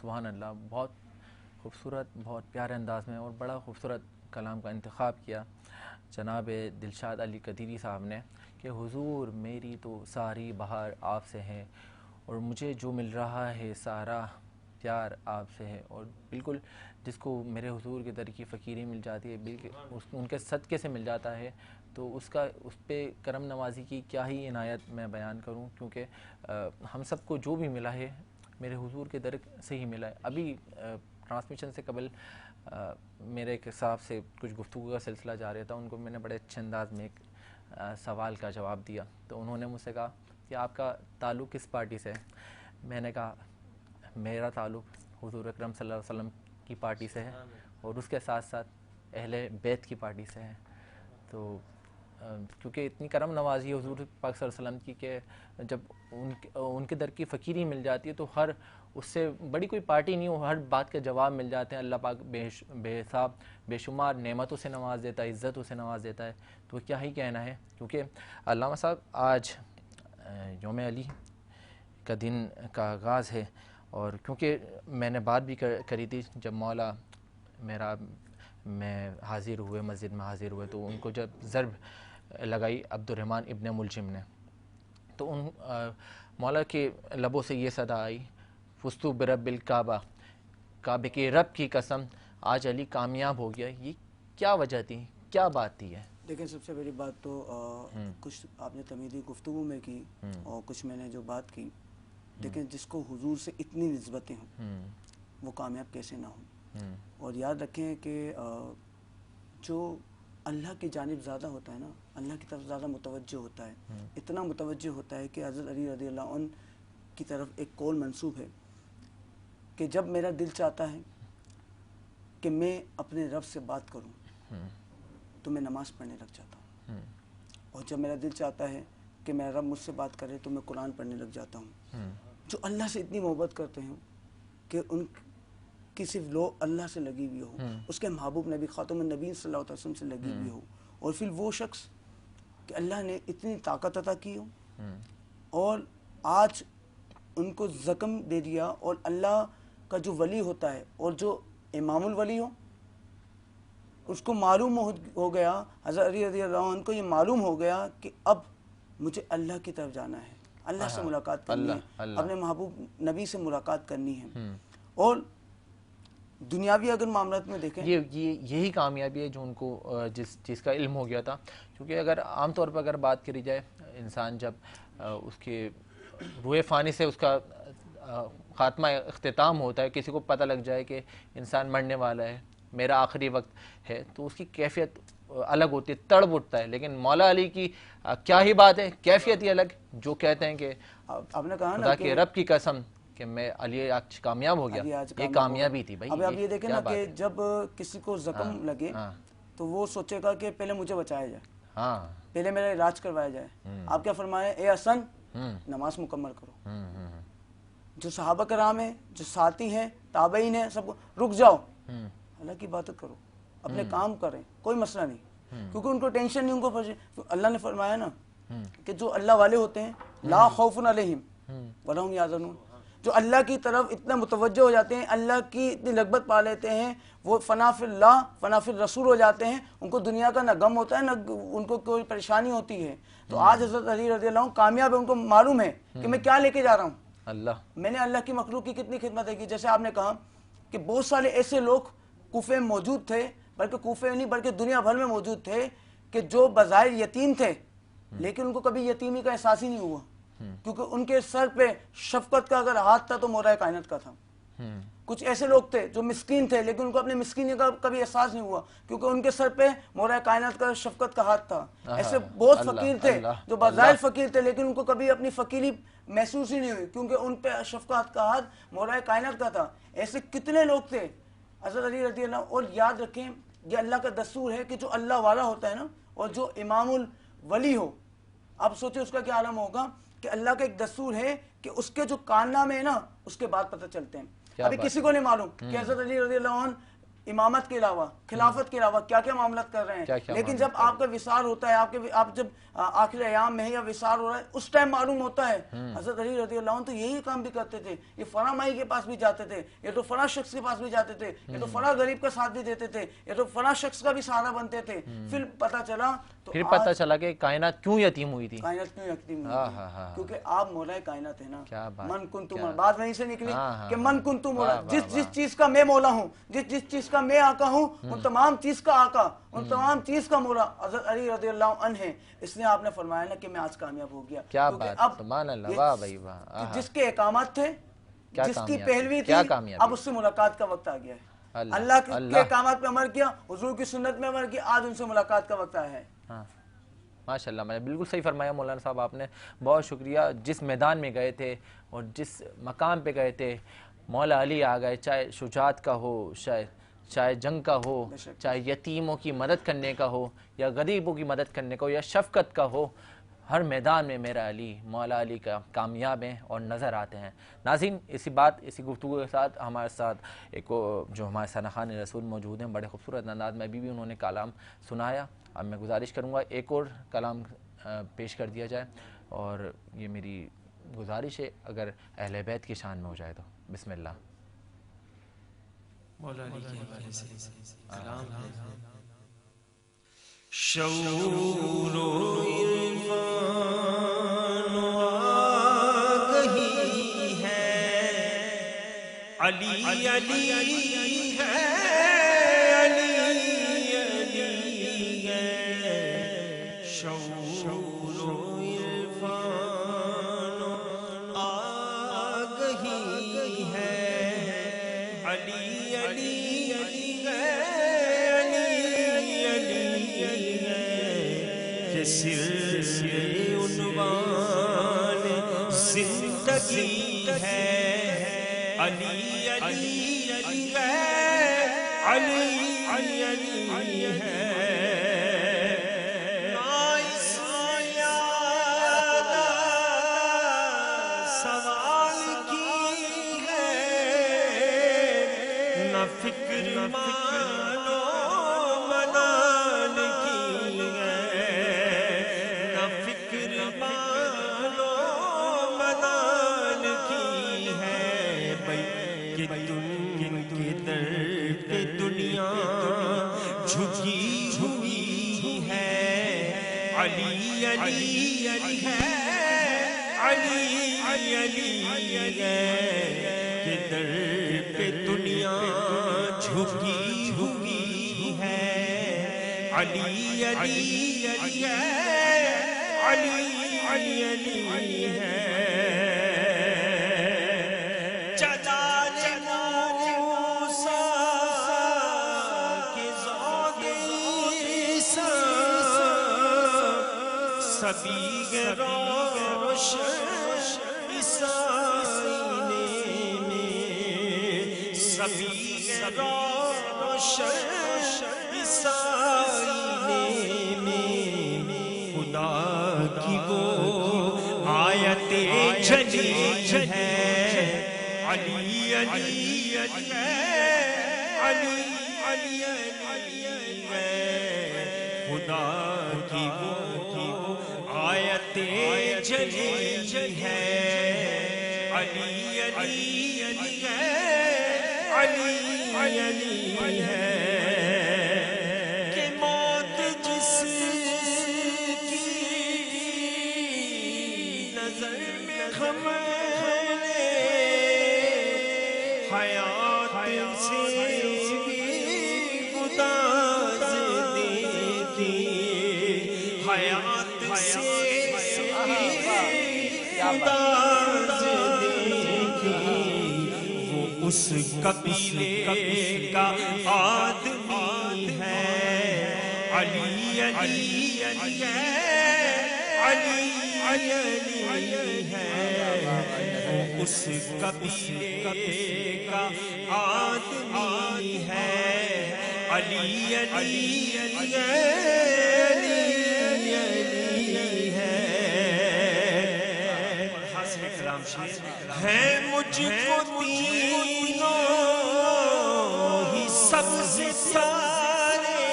S3: سبحان اللہ. بہت خوبصورت، بہت پیارے انداز میں اور بڑا خوبصورت کلام کا انتخاب کیا جناب دلشاد علی قدیری صاحب نے کہ حضور میری تو ساری بہار آپ سے ہے اور مجھے جو مل رہا ہے سارا پیار آپ سے ہے. اور بالکل جس کو میرے حضور کے در کی فقیری مل جاتی ہے، بالکل ان کے صدقے سے مل جاتا ہے، تو اس پہ کرم نوازی کی کیا ہی عنایت میں بیان کروں، کیونکہ ہم سب کو جو بھی ملا ہے میرے حضور کے در سے ہی ملا ہے. ابھی ٹرانسمیشن سے قبل میرے ایک صاحب سے کچھ گفتگو کا سلسلہ جاری تھا. ان کو میں نے بڑے اچھے انداز میں ایک سوال کا جواب دیا، تو انہوں نے مجھ سے کہا کہ آپ کا تعلق کس پارٹی سے ہے؟ میں نے کہا میرا تعلق حضور اکرم صلی اللہ علیہ وسلم کی پارٹی سے ہے اور اس کے ساتھ ساتھ اہل بیت کی پارٹی سے ہے. تو کیونکہ اتنی کرم نوازی حضور پاک صلی اللہ علیہ وسلم کی کہ جب ان کے در کی فقیری مل جاتی ہے تو ہر اس سے بڑی کوئی پارٹی نہیں ہو، ہر بات کے جواب مل جاتے ہیں. اللہ پاک بے حساب بے شمار نعمتوں سے نواز دیتا ہے، عزتوں سے نواز دیتا ہے. تو کیا ہی کہنا ہے، کیونکہ علامہ صاحب آج یوم علی کا دن کا آغاز ہے، اور کیونکہ میں نے بات بھی کری تھی جب مولا میرا میں حاضر ہوئے، مسجد میں حاضر ہوئے، تو ان کو جب ضرب لگائی عبد الرحمن ابن ملجم نے، تو ان مولا کے لبوں سے یہ صدا آئی فستو برب الکعبہ، کعبے کے رب کی قسم آج علی کامیاب ہو گیا. یہ کیا وجہ تھی، کیا بات تھی ہے؟
S4: دیکھیں سب سے پہلی بات تو کچھ آپ نے تمیدی گفتگو میں کی اور کچھ میں نے جو بات کی، دیکھیں جس کو حضور سے اتنی نسبتیں ہوں وہ کامیاب کیسے نہ ہوں. اور یاد رکھیں کہ جو اللہ کی جانب زیادہ ہوتا ہے نا، اللہ کی طرف زیادہ متوجہ ہوتا ہے، اتنا متوجہ ہوتا ہے کہ حضرت علی رضی اللہ عنہ کی طرف ایک قول منسوب ہے کہ جب میرا دل چاہتا ہے کہ میں اپنے رب سے بات کروں تو میں نماز پڑھنے لگ جاتا ہوں، اور جب میرا دل چاہتا ہے کہ میرا رب مجھ سے بات کرے تو میں قرآن پڑھنے لگ جاتا ہوں. جو اللہ سے اتنی محبت کرتے ہیں کہ ان کی صرف لو اللہ سے لگی ہوئی ہو، اس کے محبوب نبی خاتم النبی صلی اللہ علیہ وسلم سے لگی ہوئی ہو، اور پھر وہ شخص کہ اللہ نے اتنی طاقت عطا کی ہو اور آج ان کو زخم دے دیا. اور اللہ کا جو ولی ہوتا ہے اور جو امام الولی ہو اس کو معلوم ہو گیا, حضرت علی رضی اللہ عنہ کو یہ معلوم ہو گیا کہ اب مجھے اللہ کی طرف جانا ہے, اللہ سے ملاقات کرنی ہے, اپنے محبوب نبی سے ملاقات کرنی ہے. اور دنیاوی اگر معاملات میں دیکھیں,
S3: یہی کامیابی ہے جو ان کو جس چیز کا علم ہو گیا تھا. کیونکہ اگر عام طور پر اگر بات کری جائے, انسان جب اس کے روح فانی سے اس کا خاتمہ اختتام ہوتا ہے, کسی کو پتہ لگ جائے کہ انسان مرنے والا ہے, میرا آخری وقت ہے, تو اس کی کیفیت الگ ہوتی ہے, تڑپ اٹھتا ہے. لیکن مولا علی کی کیا ہی بات ہے, کیفیت ہی الگ, جو کہتے ہیں کہ
S4: آپ نے کہا
S3: خدا
S4: نا
S3: کے رب کی قسم کہ میں علی آج کامیاب ہو گیا, یہ کامیابی تھی بھائی.
S4: اب آپ یہ دیکھیں نا کہ جب کسی کو زخم لگے تو وہ سوچے گا کہ پہلے مجھے بچایا جائے, پہلے میرا علاج کروایا جائے. آپ کیا فرمائیں, اے حسن نماز مکمل کرو. جو صحابہ کرام ہیں, جو ساتھی ہیں, تابعین ہیں, سب کو رک جاؤ, اللہ کی عبادت کرو, اپنے کام کریں, کوئی مسئلہ نہیں. کیونکہ ان کو ٹینشن نہیں, ان کو اللہ نے فرمایا نا کہ جو اللہ والے ہوتے ہیں لا خوف علیہم ولا هم یحزنون, جو اللہ کی طرف اتنا متوجہ ہو جاتے ہیں, اللہ کی اتنی لگبت پا لیتے ہیں, وہ فنا فی اللہ فنا فی الرسول ہو جاتے ہیں, ان کو دنیا کا نہ غم ہوتا ہے نہ ان کو کوئی پریشانی ہوتی ہے. تو آج حضرت علی رضی اللہ عنہ کامیاب ہے, ان کو معلوم ہے کہ میں کیا لے کے جا رہا ہوں. میں نے اللہ کی مخلوق کی کتنی خدمت کی. جیسے آپ نے کہا کہ بہت سارے ایسے لوگ کوفے میں موجود تھے, بلکہ کوفے نہیں بلکہ دنیا بھر میں موجود تھے, کہ جو بظاہر یتیم تھے لیکن ان کو کبھی یتیمی کا احساس ہی نہیں ہوا, کیونکہ ان کے سر پہ شفقت کا اگر ہاتھ تھا تو مولا کائنات کا تھا. کچھ ایسے لوگ تھے جو مسکین تھے لیکن ان کو اپنے مسکینی کا کبھی احساس نہیں ہوا, کیونکہ ان کے سر پہ مولا کائنات کا شفقت کا ہاتھ تھا. ایسے بہت فقیر تھے جو بظاہر فقیر تھے لیکن ان کو کبھی اپنی فقیری محسوس ہی نہیں ہوئی, کیونکہ ان پہ شفقت کا ہاتھ مولا کائنات کا تھا. ایسے کتنے لوگ تھے حضرت علی رضی اللہ. اور یاد رکھیں یہ اللہ کا دستور ہے کہ جو اللہ والا ہوتا ہے نا, اور جو امام الولی ہو, آپ سوچیں اس کا کیا عالم ہوگا, کہ اللہ کا ایک دستور ہے کہ اس کے جو کارنامے ہیں نا اس کے بعد پتہ چلتے ہیں. ابھی کسی کو نہیں معلوم کہ حضرت علی رضی اللہ عنہ امامت کے علاوہ خلافت کے علاوہ کیا کیا معاملات کر رہے ہیں, لیکن جب آپ کا وصال ہوتا ہے, آپ جب آخر ایام میں ہے یا وصال ہو رہا ہے, اس ٹائم معلوم ہوتا ہے. حضرت علی رضی اللہ عنہ تو یہی کام بھی کرتے تھے, یہ فلاں مائی کے پاس بھی جاتے تھے, یہ تو فلاں شخص کے پاس بھی جاتے تھے, یہ تو فلاں غریب کا ساتھ بھی دیتے تھے, یہ تو فلاں شخص کا بھی سہارا بنتے تھے. پھر پتہ چلا
S3: کہ کائنات کیوں یتیم ہوئی تھی,
S4: کائنات کیوں یتیم ہوئی تھی, کیونکہ آپ مولا کائنات ہے نا. من کنتو مولا, بات وہیں سے نکلی کہ من کنتو مولا, جس چیز کا میں مولا ہوں, جس چیز کا میں آقا ہوں, ان تمام چیز کا آقا, ان تمام چیز کا مولا حضرت علی رضی اللہ عنہ ہے. اس لیے آپ نے فرمایا نا کہ میں آج کامیاب ہو گیا.
S3: کیا بات, سبحان اللہ, واہ بھائی واہ.
S4: جس کے احکامات تھے, جس کی پہلوی تھی, اب اس سے ملاقات کا وقت آ گیا ہے. اللہ کے احکامات پہ عمل کیا, حضور کی سنت میں عمل کیا, آج ان سے ملاقات کا وقت آیا ہے.
S3: ماشاءاللہ, میں نے بالکل صحیح فرمایا مولانا صاحب آپ نے, بہت شکریہ. جس میدان میں گئے تھے اور جس مقام پہ گئے تھے, مولا علی آ گئے, چاہے شجاعت کا ہو, چاہے جنگ کا ہو, چاہے یتیموں کی مدد کرنے کا ہو, یا غریبوں کی مدد کرنے کا ہو, یا شفقت کا ہو, ہر میدان میں میرا علی, مولا علی کا کامیاب ہیں اور نظر آتے ہیں. ناظرین, اسی گفتگو کے ساتھ ہمارے ساتھ ایک جو ہمارے ثناخان رسول موجود ہیں, بڑے خوبصورت انداز میں بھی انہوں نے کلام سنایا. اب میں گزارش کروں گا ایک اور کلام پیش کر دیا جائے, اور یہ میری گزارش ہے اگر اہل بیت کی شان میں ہو جائے تو. بسم اللہ.
S5: مولا علی کے حوالے سے کلام ہے. شعور و عرفان آگہی ہے, علی علی ہے, علی علی ہے. شعور و عرفان آگہی ہے, علی علی ہے, علی علی ہے. کہ سر عنوان زندگی ہے, علی علی ہے, علی علی ہے. فکر مانو منان کی ہے, نہ فکر مانو منان کی علی علی ہے، علی علی ہے، کہ در پہ دنیا جھکی ہوئی ہے، علی علی ہے، علی علی ہے، جلال موسیٰ کے ذوق عیسیٰ، سبیگ روشن عیسائی میں، سبیگ روشن عیسائی میں، خدا کی وہ آیت جلی ہے، علی علی ہے، علی علی ہے، خدا کی وہ آیت جلی ہے، علی علی ہے، علی علی ہے، کہ موت جس کی نظر میں غم نے، حیات سے بھی گداز دیتی، حیات سے گداز دیتی، وہ اس قبیلے کا آدمی ہے، علی علی ہے، علی علی ہے، وہ اس قبیلے کا آدمی ہے، علی علی علی ہے، حسن کلام شیر ہے، مجھ کو تینوں ہی سب سے سارے،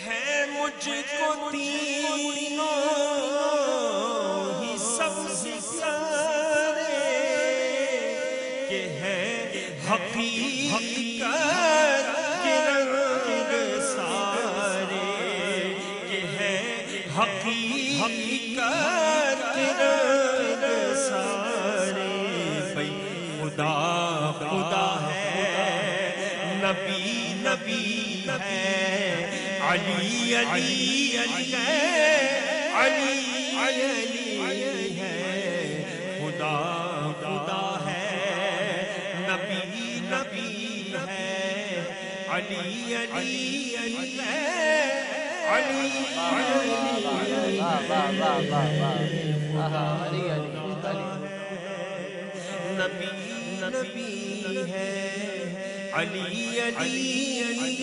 S5: ہے مجھ کو تینوں ہی سب سے سارے، کہ ہے حقیقت کے رنگ سارے، کہ ہے حقیقت کے رنگ سارے، بھئی خدا خدا ہے، نبی نبی ہے، علی علی ہے، علی علی ہے، خدا خدا ہے، نبی نبی ہے، علی علی ہے، علی نبی نبی ہے، علی علی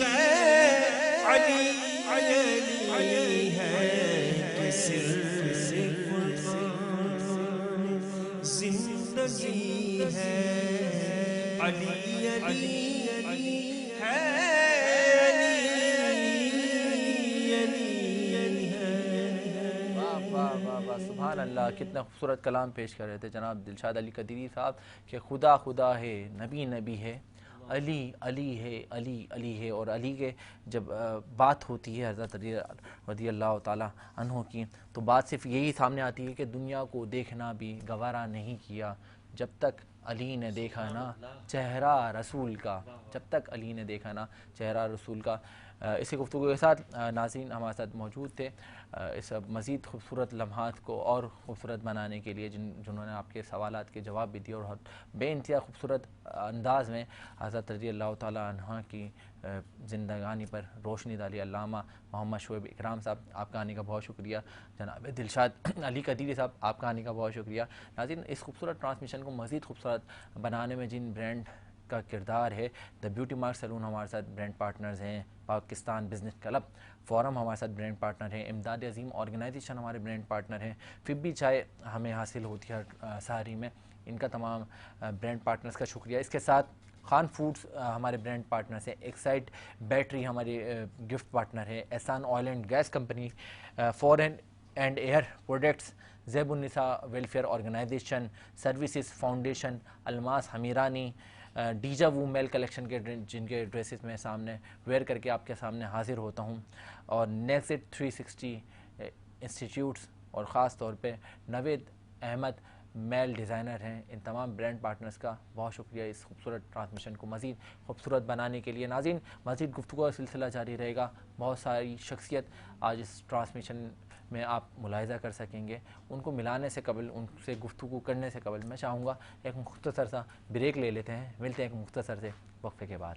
S5: ہے، علی علی ہے، کہ صرف زندگی ہے، علی علی ہے،
S3: سبحان اللہ، کتنا خوبصورت کلام پیش کر رہے تھے جناب دلشاد علی قدیری صاحب، کہ خدا خدا ہے، نبی نبی ہے، علی علی ہے، علی علی ہے، اور علی کے جب بات ہوتی ہے حضرت علی رضی اللہ تعالیٰ عنہ کی، تو بات صرف یہی سامنے آتی ہے کہ دنیا کو دیکھنا بھی گوارا نہیں کیا جب تک علی نے دیکھا نا چہرہ رسول کا، جب تک علی نے دیکھا نا چہرہ رسول کا۔ اسی گفتگو کے ساتھ ناظرین ہمارے ساتھ موجود تھے، اس مزید خوبصورت لمحات کو اور خوبصورت بنانے کے لیے جنہوں نے آپ کے سوالات کے جواب بھی دیے، اور بے انتہا خوبصورت انداز میں حضرت رضی اللہ تعالیٰ عنہ کی زندگانی پر روشنی ڈالی، علامہ محمد شعیب اکرام صاحب، آپ کا آنے کا بہت شکریہ۔ جناب دلشاد علی قدیری صاحب، آپ کا آنے کا بہت شکریہ۔ ناظرین، اس خوبصورت ٹرانسمیشن کو مزید خوبصورت بنانے میں جن برانڈ کا کردار ہے، دا بیوٹی مارک سیلون ہمارے ساتھ برانڈ پارٹنرز ہیں، پاکستان بزنس کلب فورم ہمارے ساتھ برانڈ پارٹنر ہیں، امداد عظیم آرگنائزیشن ہمارے برانڈ پارٹنر ہیں، فبی چائے ہمیں حاصل ہوتی ہے ساری میں، ان کا تمام برانڈ پارٹنرز کا شکریہ۔ اس کے ساتھ خان فوڈز ہمارے برانڈ پارٹنرز ہیں، ایکسائٹ بیٹری ہماری گفٹ پارٹنر ہے، Ehsan oil and gas company, فورن and air products, Zeb un-Nisa welfare organization, services foundation, Almas Hamirani, deja vu male collection کے جن کے ڈریسز میں سامنے ویئر کر کے آپ کے سامنے حاضر ہوتا ہوں، اور نیکسٹ 360 انسٹیٹیوٹس اور خاص طور پہ نوید احمد میل ڈیزائنر ہیں، ان تمام برانڈ پارٹنرز کا بہت شکریہ اس خوبصورت ٹرانسمیشن کو مزید خوبصورت بنانے کے لیے۔ ناظرین، مزید گفتگو کا سلسلہ جاری رہے گا، بہت ساری شخصیت آج اس ٹرانسمیشن میں آپ ملاحظہ کر سکیں گے۔ ان کو ملانے سے قبل، ان سے گفتگو کرنے سے قبل میں چاہوں گا ایک مختصر سا بریک لے لیتے ہیں، ملتے ہیں ایک مختصر سے وقفے کے بعد۔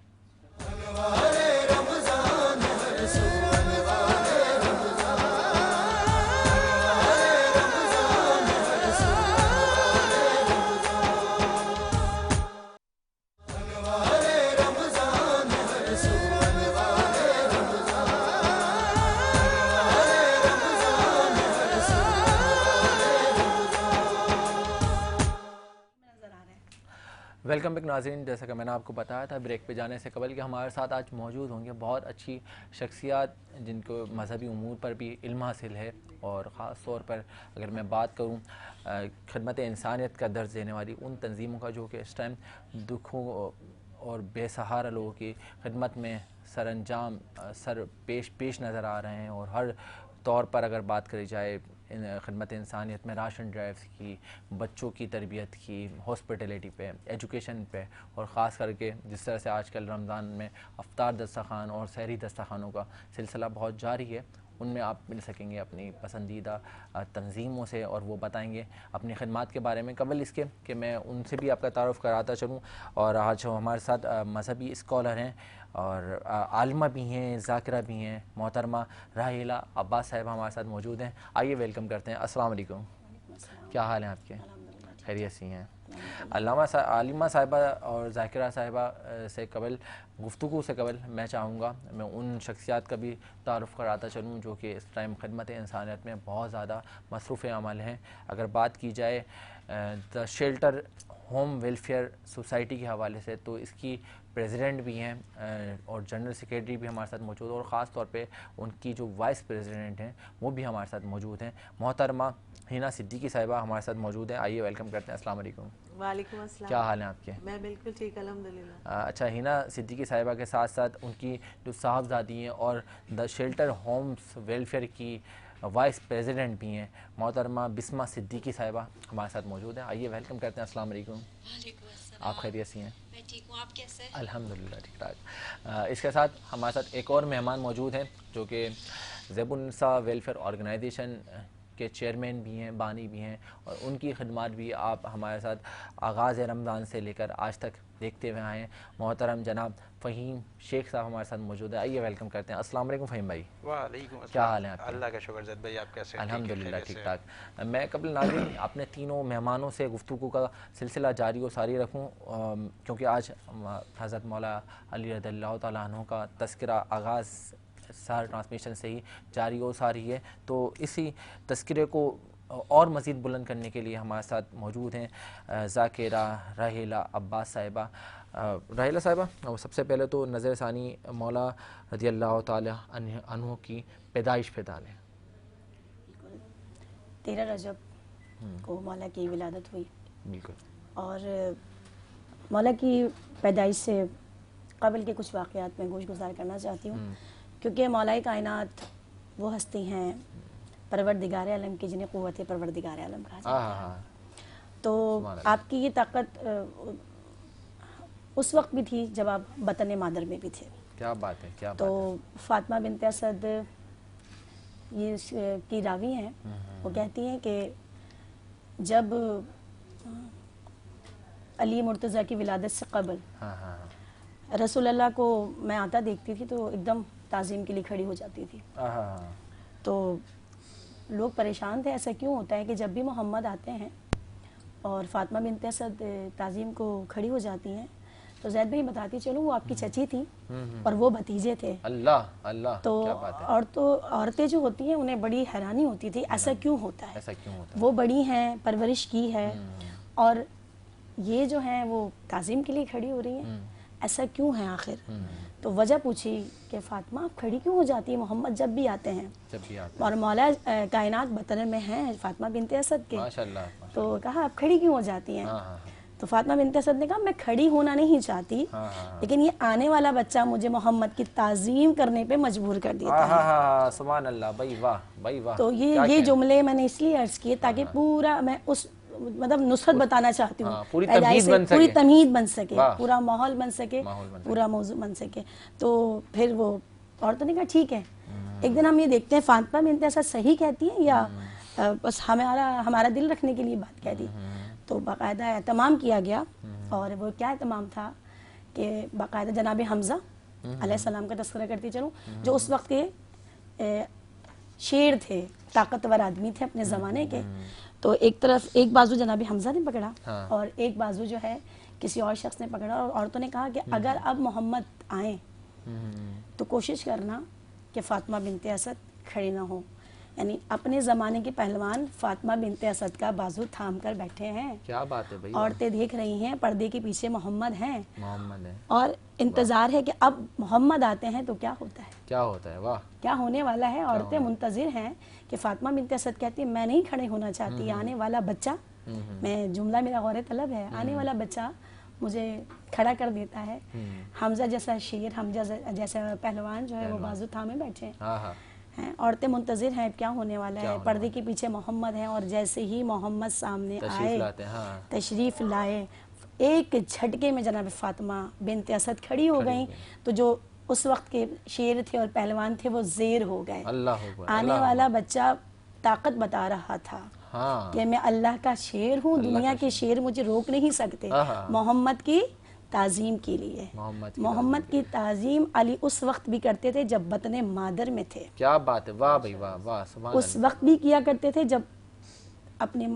S3: ویلکم بیک ناظرین، جیسا کہ میں نے آپ کو بتایا تھا بریک پہ جانے سے قبل کہ ہمارے ساتھ آج موجود ہوں گے بہت اچھی شخصیات جن کو مذہبی امور پر بھی علم حاصل ہے، اور خاص طور پر اگر میں بات کروں خدمت انسانیت کا درس دینے والی ان تنظیموں کا جو کہ اس ٹائم دکھوں اور بے سہارا لوگوں کی خدمت میں سر انجام پیش نظر آ رہے ہیں، اور ہر طور پر اگر بات کری جائے خدمت انسانیت میں راشن ڈرائیوز کی، بچوں کی تربیت کی، ہاسپٹیلٹی پہ، ایجوکیشن پہ، اور خاص کر کے جس طرح سے آج کل رمضان میں افطار دسترخوان اور سحری دسترخوانوں کا سلسلہ بہت جاری ہے، ان میں آپ مل سکیں گے اپنی پسندیدہ تنظیموں سے، اور وہ بتائیں گے اپنی خدمات کے بارے میں۔ قبل اس کے کہ میں ان سے بھی آپ کا تعارف کراتا چلوں، اور آج ہمارے ساتھ مذہبی اسکالر ہیں اور عالمہ بھی ہیں، ذاکرہ بھی ہیں، محترمہ راحیلہ عباس صاحبہ ہمارے ساتھ موجود ہیں۔ آئیے ویلکم کرتے ہیں۔ السلام علیکم، کیا حال ہیں آپ کے؟ خیریت سے ہیں؟ عالمہ صاحبہ اور ذاکرہ صاحبہ سے قبل گفتگو سے قبل میں چاہوں گا میں ان شخصیات کا بھی تعارف کراتا چلوں جو کہ اس ٹائم خدمت انسانیت میں بہت زیادہ مصروف عمل ہیں۔ اگر بات کی جائے دا شیلٹر ہوم ویلفیئر سوسائٹی کے حوالے سے تو اس کی پریزیڈنٹ بھی ہیں اور جنرل سیکریٹری بھی ہمارے ساتھ موجود ہیں، اور خاص طور پہ ان کی جو وائس پریزیڈنٹ ہیں وہ بھی ہمارے ساتھ موجود ہیں، محترمہ ہینا صدیقی صاحبہ ہمارے ساتھ موجود ہیں۔ آئیے ویلکم کرتے ہیں۔ السلام علیکم۔
S6: وعلیکم السلام،
S3: کیا حال ہیں آپ کے؟
S6: میں بالکل ٹھیک الحمدللہ۔
S3: اچھا، ہینا صدیقی صاحبہ کے ساتھ ساتھ ان کی جو صاحبزادی ہیں اور دا شیلٹر ہومز ویلفیئر کی وائس پریزیڈنٹ بھی ہیں محترمہ بسمہ صدیقی صاحبہ ہمارے ساتھ موجود ہیں۔ آئیے ویلکم کرتے ہیں۔ السلام علیکم۔
S7: وعلیکم السلام۔
S3: آپ خیریت سے ہیں؟
S7: میں ٹھیک ہوں، آپ کیسے ہیں؟
S3: الحمدللہ ٹھیک ٹھاک۔ اس کے ساتھ ہمارے ساتھ ایک اور مہمان موجود ہیں جو کہ زیب النساء ویلفیئر آرگنائزیشن کے چیئرمین بھی ہیں، بانی بھی ہیں، اور ان کی خدمات بھی آپ ہمارے ساتھ آغاز رمضان سے لے کر آج تک دیکھتے ہوئے آئے ہیں۔ محترم جناب فہیم شیخ صاحب ہمارے ساتھ موجود ہیں۔ آئیے ویلکم کرتے ہیں۔ السلام علیکم فہیم بھائی۔
S8: وعلیکم السلام۔
S3: کیا حال ہیں آپ کے؟
S8: اللہ کا شکر زید بھائی، آپ کیسے ہیں؟
S3: الحمدللہ ٹھیک ٹھاک۔ میں قبل ناظرین اپنے تینوں مہمانوں سے گفتگو کا سلسلہ جاری و ساری رکھوں کیونکہ آج حضرت مولا علی رضی اللہ تعالیٰ عنہ کا تذکرہ آغاز سار ٹرانسمیشن سے ہی جاری و ساری ہے، تو اسی تذکرے کو اور مزید بلند کرنے کے لیے ہمارے ساتھ موجود ہیں ذاکرہ راحیلہ عباس صاحبہ۔ راحیلہ صاحبہ، سب سے پہلے تو نظر ثانی مولا رضی اللہ تعالیٰ عنہ کی پیدائش پہ ڈالیں۔
S9: 13 رجب کو مولا کی ولادت ہوئی،
S3: بالکل،
S9: اور مولا کی پیدائش سے قبل کے کچھ واقعات میں گوش گزار کرنا چاہتی ہوں، کیونکہ مولا کائنات وہ ہستی ہیں پروردگار عالم کی جنہیں قوت پروردگار عالم کہا جاتا ہے۔ تو آپ کی یہ طاقت اس وقت بھی تھی جب آپ بطن مادر میں بھی تھے۔
S3: کیا بات ہے، کیا بات
S9: تو
S3: ہے۔
S9: فاطمہ بنت اسد یہ کی راوی ہیں، وہ کہتی ہیں کہ جب علی مرتضیٰ کی ولادت سے قبل رسول اللہ کو میں آتا دیکھتی تھی تو ایک دم تعظیم کے لیے کھڑی ہو جاتی تھی۔ تو لوگ پریشان تھے ایسا کیوں ہوتا ہے کہ جب بھی محمد آتے ہیں اور فاطمہ بنت اسد تعظیم کو کھڑی ہو جاتی ہیں تو زید بھائی بتاتی چلو وہ آپ کی چچی تھی اور وہ بھتیجے تھے۔
S3: اللہ اللہ،
S9: تو عورتیں جو ہوتی ہیں انہیں بڑی حیرانی ہوتی تھی ایسا کیوں ہوتا ہے،
S3: ایسا کیوں ہوتا ہے؟
S9: وہ بڑی ہیں، پرورش کی ہے، اور یہ جو ہیں وہ تعظیم کے لیے کھڑی ہو رہی ہیں، ایسا کیوں ہے آخر؟ تو وجہ پوچھی کہ فاطمہ آپ کھڑی کیوں ہو جاتی ہے محمد جب بھی آتے ہیں، اور مولا کائنات بطن میں ہیں فاطمہ بنت اسد کے، تو کہا آپ کھڑی کیوں ہو جاتی ہیں؟ تو فاطمہ بنت اسد نے کہا میں کھڑی ہونا نہیں چاہتی، لیکن یہ آنے والا بچہ مجھے محمد کی تعظیم کرنے پہ مجبور کر دیتا ہے۔
S3: سبحان اللہ، بھائی واہ بھائی واہ۔
S9: تو یہ جملے میں نے اس لیے عرض کیے تاکہ پورا میں اس مطلب نصرت بتانا چاہتی ہوں،
S3: پوری
S9: تمہید بن سکے، پورا ماحول بن سکے، پورا موضوع بن سکے۔ تو پھر وہ عورتوں نے کہا ٹھیک ہے، ایک دن ہم یہ دیکھتے ہیں فاطمہ بنت اسد صحیح کہتی ہیں یا بس ہمارا دل رکھنے کے لیے بات کہہ دی۔ تو باقاعدہ اہتمام کیا گیا، اور وہ کیا اہتمام تھا کہ باقاعدہ جناب حمزہ علیہ السلام کا تذکرہ کرتی چلوں، جو اس وقت کے شیر تھے، طاقتور آدمی تھے اپنے زمانے کے۔ تو ایک طرف ایک بازو جناب حمزہ نے پکڑا اور ایک بازو جو ہے کسی اور شخص نے پکڑا، اور عورتوں نے کہا کہ اگر اب محمد آئیں تو کوشش کرنا کہ فاطمہ بنت اسد کھڑی نہ ہو، یعنی اپنے زمانے کے پہلوان فاطمہ بنت اسد کا بازو تھام کر بیٹھے ہیں۔
S3: کیا بات ہے بھائی،
S9: عورتیں دیکھ رہی ہیں، پردے کے پیچھے محمد ہیں،
S3: محمد ہے،
S9: اور انتظار ہے کہ اب محمد آتے ہیں تو کیا ہوتا ہے،
S3: کیا ہوتا ہے، واہ
S9: کیا ہونے والا ہے۔ عورتیں منتظر ہیں کہ فاطمہ بنت اسد کہتی ہے میں نہیں کھڑے ہونا چاہتی، آنے والا بچہ، میں جملہ میرا غور طلب ہے، آنے والا بچہ مجھے کھڑا کر دیتا ہے۔ حمزہ جیسا شیر، حمزہ جیسا پہلوان جو ہے وہ بازو تھامے بیٹھے ہیں۔ عورتیں منتظر ہیں کیا ہونے والا ہے، پردے کے پیچھے محمد ہیں، اور جیسے ہی محمد سامنے آئے، تشریف لائے، ایک جھٹکے میں جناب فاطمہ بنت اسد کھڑی ہو گئیں۔ تو جو اس وقت کے شیر تھے اور پہلوان تھے وہ زیر ہو گئے۔ آنے والا بچہ طاقت بتا رہا تھا کہ میں اللہ کا شیر ہوں، دنیا کے شیر مجھے روک نہیں سکتے۔ محمد کی تعظیم کے لیے، محمد کی تعظیم علی اس وقت بھی کرتے تھے جب بطن مادر میں تھے۔
S3: کیا بات ہے، واہ بھائی واہ واہ، سبحان اللہ۔
S9: اس وقت بھی کیا کرتے تھے جب اپنے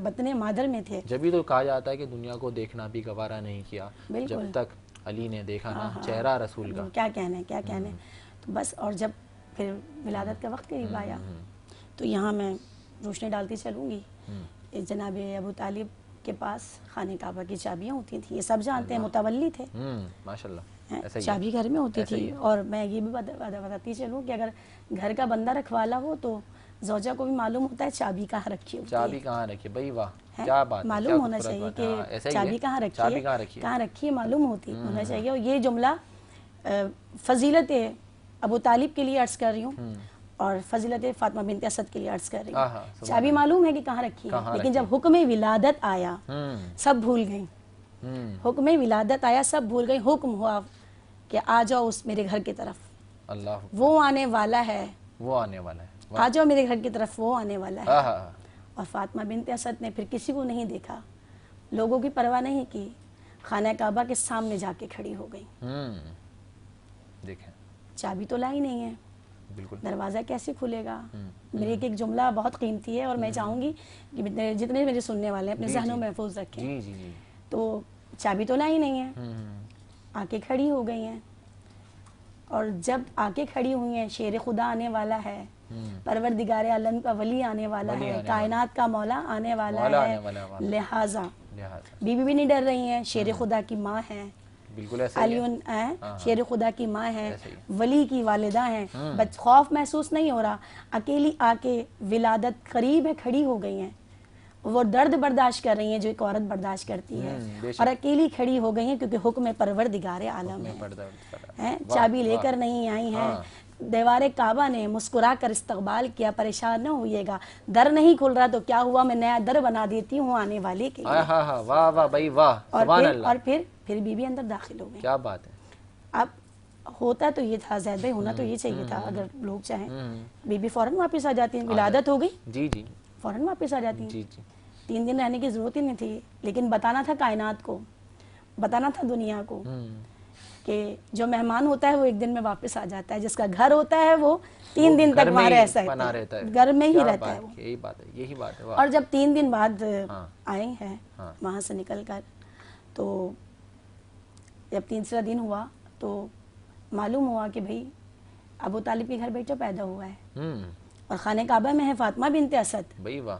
S9: بطن مادر میں تھے۔
S3: جبھی تو کہا جاتا ہے کہ دنیا کو دیکھنا بھی گوارا نہیں کیا جب تک علی نے دیکھا نا چہرہ رسول کا۔
S9: کیا کہنے، کیا کہنے۔ تو بس، اور جب پھر ولادت کا وقت قریب آیا تو یہاں میں روشنی ڈالتی چلوں گی، جناب ابو طالب کے پاس خانہ کعبہ کی چابیاں ہوتی تھیں، یہ سب جانتے ہیں، متولی تھے
S3: ماشاءاللہ،
S9: چابی گھر میں ہوتی تھی۔ اور میں یہ بھی بتاتی چلوں کہ اگر گھر کا بندہ رکھوالا ہو تو زوجہ کو بھی معلوم ہوتا ہے چابی کہاں رکھی ہوتی ہے،
S3: چابی کہاں رکھی ہے، بھائی واہ کیا بات ہے،
S9: معلوم ہونا چاہیے کہ چابی کہاں رکھی ہے، معلوم ہونا چاہیے۔ اور یہ جملہ فضیلت ابو طالب کے لیے عرض کر رہی ہوں اور فضیلت فاطمہ بنت اسد کے لیے عرض کر رہی ہوں۔ چابی معلوم ہے کہ کہاں رکھی ہے، لیکن جب حکم ولادت آیا سب بھول گئیں، حکم ولادت آیا سب بھول گئیں، حکم ہوا کہ آ جاؤ اس میرے گھر کی طرف، وہ آنے والا ہے،
S3: وہ آنے والا ہے،
S9: آ جاؤ میرے گھر کی طرف، وہ آنے والا ہے۔ اور فاطمہ بنت اسد نے پھر کسی کو نہیں دیکھا، لوگوں کی پرواہ نہیں کی، خانہ کعبہ کے سامنے جا کے کھڑی ہو گئی۔
S3: دیکھیں
S9: چابی تو لائی نہیں ہے، دروازہ کیسے کھلے گا؟ میرے ایک جملہ بہت قیمتی ہے اور میں چاہوں گی کہ جتنے میرے سننے والے ہیں اپنے ذہنوں میں محفوظ رکھیں۔ تو چابی تو لائی نہیں ہے، آ کے کھڑی ہو گئی ہیں، اور جب آ کے کھڑی ہوئی ہیں شیر خدا آنے والا ہے، پروردگار عالم کا ولی آنے والا ہے، کائنات کا مولا آنے والا ہے، لہٰذا بی بی بھی نہیں ڈر رہی ہیں، شیر خدا کی ماں ہیں، علی شیر خدا کی ماں ہیں، ولی کی والدہ ہیں، خوف محسوس نہیں ہو رہا، اکیلی آ کے ولادت قریب ہے کھڑی ہو گئی ہیں، وہ درد برداشت کر رہی ہیں جو ایک عورت برداشت کرتی ہے، اور اکیلی کھڑی ہو گئی ہیں کیونکہ حکم پروردگار عالم ہے، چابی لے کر نہیں آئی ہیں۔ دیوار کعبہ نے مسکرا کر استقبال کیا، پریشان نہ ہوئیے گا، در نہیں کھل رہا تو کیا ہوا، میں نیا در بنا دیتی ہوں آنے والے کے لیے۔
S3: واہ واہ بھائی واہ، سبحان اللہ۔
S9: اور پھر بی بی اندر داخل ہو گئی۔
S3: کیا بات ہے۔
S9: اب ہوتا تو یہ تھا زید بھائی، ہونا تو یہ چاہیے تھا، اگر لوگ چاہیں بی بی فوراً واپس آ جاتی ہیں، ولادت ہو گئی
S3: جی جی
S9: فوراً واپس آ جاتی ہیں،
S3: جی جی
S9: 3 دن رہنے کی ضرورت ہی نہیں تھی، لیکن بتانا تھا کائنات کو، بتانا تھا دنیا کو کہ جو مہمان ہوتا ہے وہ 1 دن میں واپس آ جاتا ہے، جس کا گھر ہوتا ہے وہ 3 دن تک وہاں رہ سکتا ہے، گھر میں ہی رہتا ہے وہ۔
S3: یہی بات ہے، یہی بات ہے۔
S9: اور جب 3 دن بعد آئے ہیں وہاں سے نکل کر، تو جب 3واں دن ہوا تو معلوم ہوا کہ بھئی ابو طالب کے گھر بیٹا پیدا ہوا ہے، اور خانہ کعبہ میں ہے فاطمہ بنت اسد،
S3: بھئی واہ۔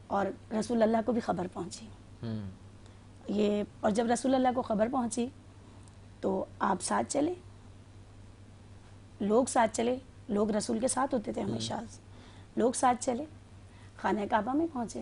S9: اور رسول اللہ کو بھی خبر پہنچی یہ، اور جب رسول اللہ کو خبر پہنچی تو آپ ساتھ چلے، لوگ ساتھ چلے، لوگ رسول کے ساتھ ہوتے تھے ہمیشہ، لوگ ساتھ چلے، خانہ کعبہ میں پہنچے،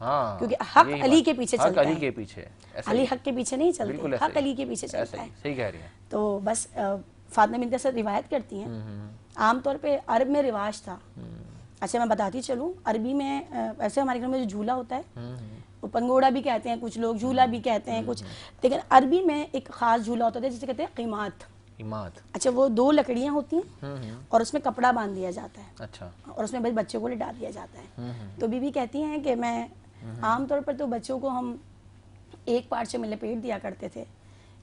S3: ہاں
S9: کیونکہ حق علی کے پیچھے چلتا ہے،
S3: علی کے پیچھے،
S9: علی حق کے پیچھے نہیں چلتے، حق علی کے پیچھے چلتا ہے.
S3: صحیح کہہ رہی ہیں.
S9: تو بس فاطمہ بنت اسد روایت کرتی ہیں، عام طور پہ عرب میں رواج تھا. اچھا میں بتاتی چلوں، عربی میں ایسے ہمارے گھر میں جو جھولا ہوتا ہے وہ پنگوڑا بھی کہتے ہیں کچھ لوگ، جھولا بھی کہتے ہیں کچھ، لیکن عربی میں ایک خاص جھولا ہوتا ہے جسے کہتے ہیں قیمات. اچھا وہ 2 لکڑیاں ہوتی ہیں اور اس میں کپڑا باندھ دیا جاتا ہے. اچھا. اور اس میں بچوں کو لٹا دیا جاتا ہے. تو بی بی کہتی ہیں کہ میں عام طور پر تو بچوں کو ہم ایک پارچے میں لپیٹ دیا کرتے تھے،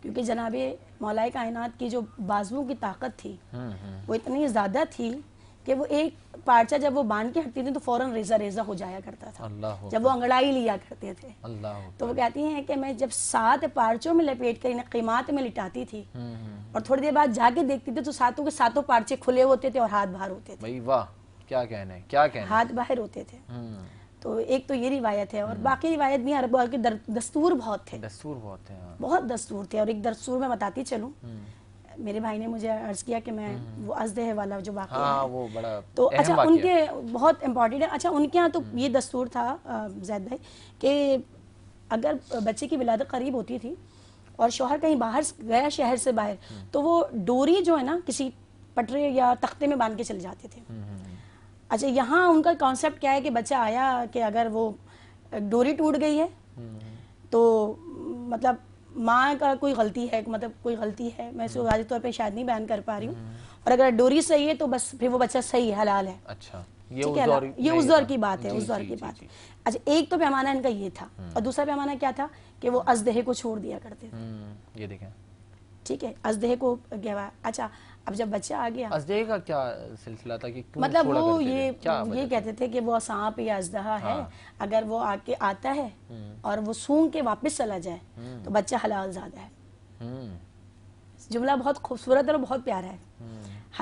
S9: کیونکہ جناب مولا کائنات کی جو بازوؤں کی طاقت تھی وہ اتنی زیادہ تھی کہ وہ ایک پارچہ جب وہ باندھ کے ہٹتی تھی تو فوراً ریزہ ریزہ ہو جایا کرتا تھا جب وہ انگڑائی لیا کرتے تھے. تو وہ کہتی ہیں کہ میں جب 7 پارچوں میں لپیٹ کر انہیں قیمات میں لٹاتی تھی اور تھوڑی دیر بعد جا کے دیکھتی تھی تو 7 کے 7 پارچے کھلے ہوتے تھے اور ہاتھ باہر ہوتے تھے.
S3: واہ کیا کہنا ہے، کیا کہنا ہے،
S9: ہاتھ باہر ہوتے تھے. تو ایک تو یہ روایت ہے، اور باقی روایت بھی عرب کے دستور بہت تھے، بہت دستور تھے. اور ایک دستور میں بتاتی چلوں، میرے بھائی نے مجھے عرض کیا کہ میں وہ ازدہ والا جو واقعہ ہے
S3: وہ بڑا
S9: تو اچھا ان کے بہت امپورٹنٹ ہے. اچھا ان کے ہاں تو یہ دستور تھا زید بھائی کہ اگر بچے کی ولادت قریب ہوتی تھی اور شوہر کہیں باہر گیا شہر سے باہر تو وہ ڈوری جو ہے نا کسی پٹرے یا تختے میں باندھ کے چلے جاتے تھے. اچھا یہاں ان کا کانسیپٹ کیا ہے کہ بچہ آیا کہ اگر وہ ڈوری ٹوٹ گئی ہے تو مطلب ماں کا کوئی غلطی ہے، مطلب کوئی غلطی ہے، میں اسے واضح طور پہ شاید نہیں بیان کر پا رہی ہوں، اور اگر ڈوری صحیح ہے تو بس پھر وہ بچہ صحیح حلال ہے.
S3: اچھا
S9: یہ اس دور کی بات ہے، اس دور کی بات. اچھا ایک تو پیمانہ ان کا یہ تھا، اور دوسرا پیمانہ کیا تھا کہ وہ ازدہے کو چھوڑ دیا کرتے تھے.
S3: یہ دیکھیں
S9: ٹھیک ہے، ازدہے کو گیا. اچھا اب جب بچہ آ گیا
S3: ازدہے کا کیا سلسلہ تھا کہ
S9: مطلب وہ یہ کہتے تھے کہ وہ سانپ یا اژدہا ہے، اگر وہ آ کے آتا ہے اور وہ سونگ کے واپس چلا جائے تو بچہ حلال زادہ ہے. جملہ بہت خوبصورت ہے اور بہت پیارا ہے،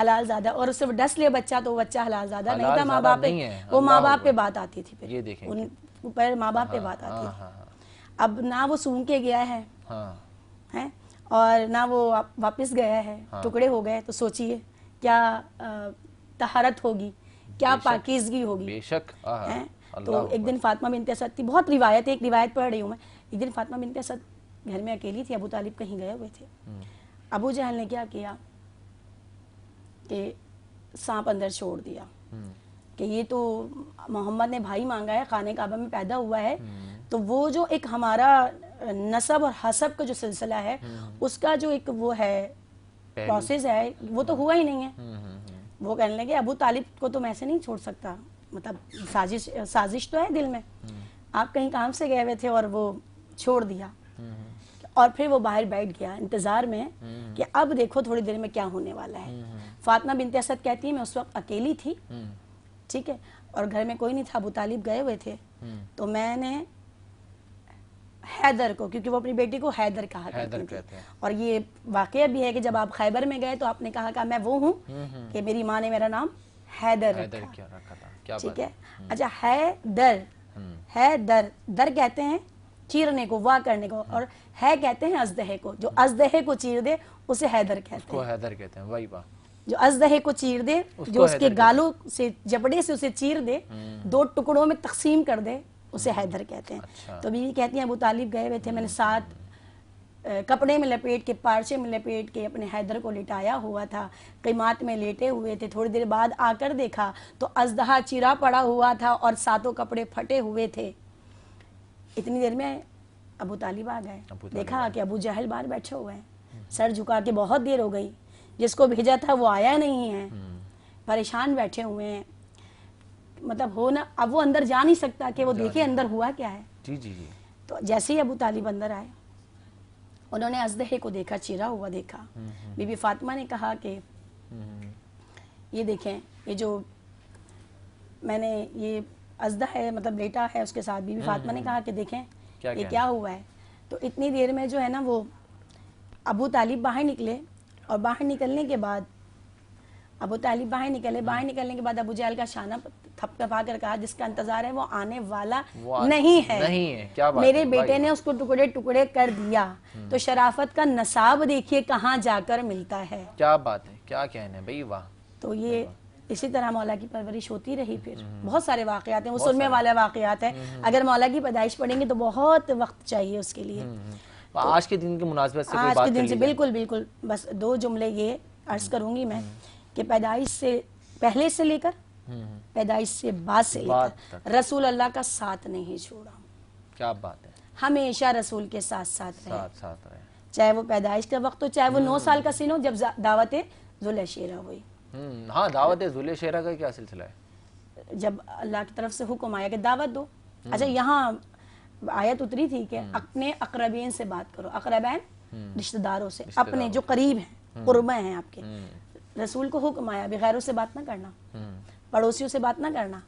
S9: حلال زادہ. اور اس سے ڈس لے بچہ تو وہ بچہ حلال زادہ نہیں تھا. ماں باپ وہ ماں باپ پہ بات آتی تھی، پھر ان پر ماں باپ پہ بات آتی تھی. اب نہ وہ سونگ کے گیا ہے اور نہ وہ واپس گیا ہے، ٹکڑے ہو گئے، تو سوچئے کیا طہارت ہوگی، کیا پاکیزگی ہوگی.
S3: بے شک.
S9: تو ایک دن فاطمہ بنت اسد تھی، بہت روایت ہے، ایک روایت پڑھ رہی ہوں میں. ایک دن فاطمہ بنت اسد گھر میں اکیلی تھی، ابو طالب کہیں گئے ہوئے تھے. ابو جہل نے کیا کیا کہ سانپ اندر چھوڑ دیا کہ یہ تو محمد نے بھائی مانگا ہے، خانہ کعبہ میں پیدا ہوا ہے، تو وہ جو ایک ہمارا نسب اور حسب کا جو سلسلہ ہے اس کا جو ایک وہ ہے پروسیس ہے وہ تو ہوا ہی نہیں ہے. وہ کہنے لگے ابو طالب کو تو میں سے نہیں چھوڑ سکتا، مطلب سازش تو ہے دل میں، آپ کہیں کام سے گئے ہوئے تھے اور وہ چھوڑ دیا. اور پھر وہ باہر بیٹھ گیا انتظار میں کہ اب دیکھو تھوڑی دیر میں کیا ہونے والا ہے. فاطمہ بنت اسد کہتی ہے میں اس وقت اکیلی تھی، ٹھیک ہے، اور گھر میں کوئی نہیں تھا، ابو طالب گئے ہوئے تھے. تو میں نے حیدر کو، کیونکہ وہ اپنی بیٹی کو حیدر کہا کرتی تھی، اور یہ واقعہ بھی ہے کہ جب آپ خیبر میں گئے تو آپ نے کہا کہ میں وہ ہوں کہ میری ماں نے میرا نام حیدر رکھا، ٹھیک ہے. اچھا حیدر در کہتے ہیں چیرنے کو، وا کرنے کو، اور ہے کہتے ہیں ازدہے کو. جو ازدہے کو چیر دے اسے حیدر کہتے ہیں،
S3: حیدر کہتے ہیں. واہ واہ.
S9: جو ازدہے کو چیر دے، جو اس کے گالوں سے جبڑے سے اسے چیر دے، 2 ٹکڑوں میں تقسیم کر دے، اسے حیدر کہتے ہیں. تو بیوی کہتی ہیں ابو طالب گئے ہوئے تھے، میں نے 7 کپڑے میں لپیٹ کے، پارچے میں لپیٹ کے اپنے حیدر کو لٹایا ہوا تھا، قیمات میں لیٹے ہوئے تھے. تھوڑی دیر بعد آ کر دیکھا تو ازدہا چیرا پڑا ہوا تھا اور 7 کپڑے پھٹے ہوئے تھے. اتنی دیر میں ابو طالب آ گئے، دیکھا کہ ابو جہل باہر بیٹھے ہوئے ہیں، سر جھکا کے بہت دیر ہو گئی، جس کو بھیجا تھا وہ آیا نہیں ہے، پریشان بیٹھے ہوئے ہیں. مطلب ہو نا، اب وہ اندر جا نہیں سکتا کہ وہ دیکھے اندر ہوا کیا ہے. تو جیسے ہی ابو طالب اندر آئے انہوں نے ازدہے کو دیکھا، چیرا ہوا دیکھا. بی بی فاطمہ نے کہا کہ یہ دیکھیں، یہ جو میں نے یہ ازدہا ہے مطلب بیٹا ہے اس کے ساتھ. بی بی فاطمہ نے کہا کہ دیکھیں یہ کیا ہوا ہے. تو اتنی دیر میں جو ہے نا وہ ابو طالب باہر نکلے، اور باہر نکلنے کے بعد ابو طالب باہر نکلنے کے بعد ابو جہل کا شانہ تھپا کر کہا جس کا انتظار ہے وہ آنے والا نہیں ہے، میرے بیٹے نے اس کو ٹکڑے ٹکڑے کر دیا. تو شرافت کا نصاب دیکھیے کہاں جا کر ملتا ہے.
S3: کیا بات ہے، کیا کہنا ہے بھائی، واہ.
S9: تو یہ اسی طرح مولا کی پرورش ہوتی رہی. پھر بہت سارے واقعات ہیں، وہ سننے والے واقعات ہیں. اگر مولا کی پیدائش پڑھیں گے تو بہت وقت چاہیے اس کے لیے.
S3: آج کے دن کی مناسبت سے کوئی
S9: آج
S3: بات
S9: کے
S3: کر
S9: دن سے
S3: لی جائے.
S9: بالکل بالکل بس 2 جملے یہ عرض کروں گی میں کہ پیدائش سے پہلے سے لے کر پیدائش سے بعد سے لے کر رسول اللہ کا ساتھ نہیں چھوڑا.
S3: کیا بات ہے.
S9: ہمیشہ رسول کے ساتھ ساتھ رہے،
S3: ساتھ رہے.
S9: چاہے وہ پیدائش کا وقت ہو، چاہے وہ 9 سال کا سن ہو جب دعوت ذوالشیرہ ہوئی.
S3: ہاں دعوت ذوالشیرہ کا کیا سلسلہ ہے؟
S9: جب اللہ کی طرف سے حکم آیا کہ دعوت دو. اچھا یہاں آیت اتری تھی کہ اپنے اقربین سے بات کرو. اقربین رشتہ داروں سے، اپنے جو قریب ہیں، قربہ ہیں آپ کے. رسول کو حکم آیا بغیروں سے بات نہ کرنا، پڑوسیوں سے بات نہ کرنا.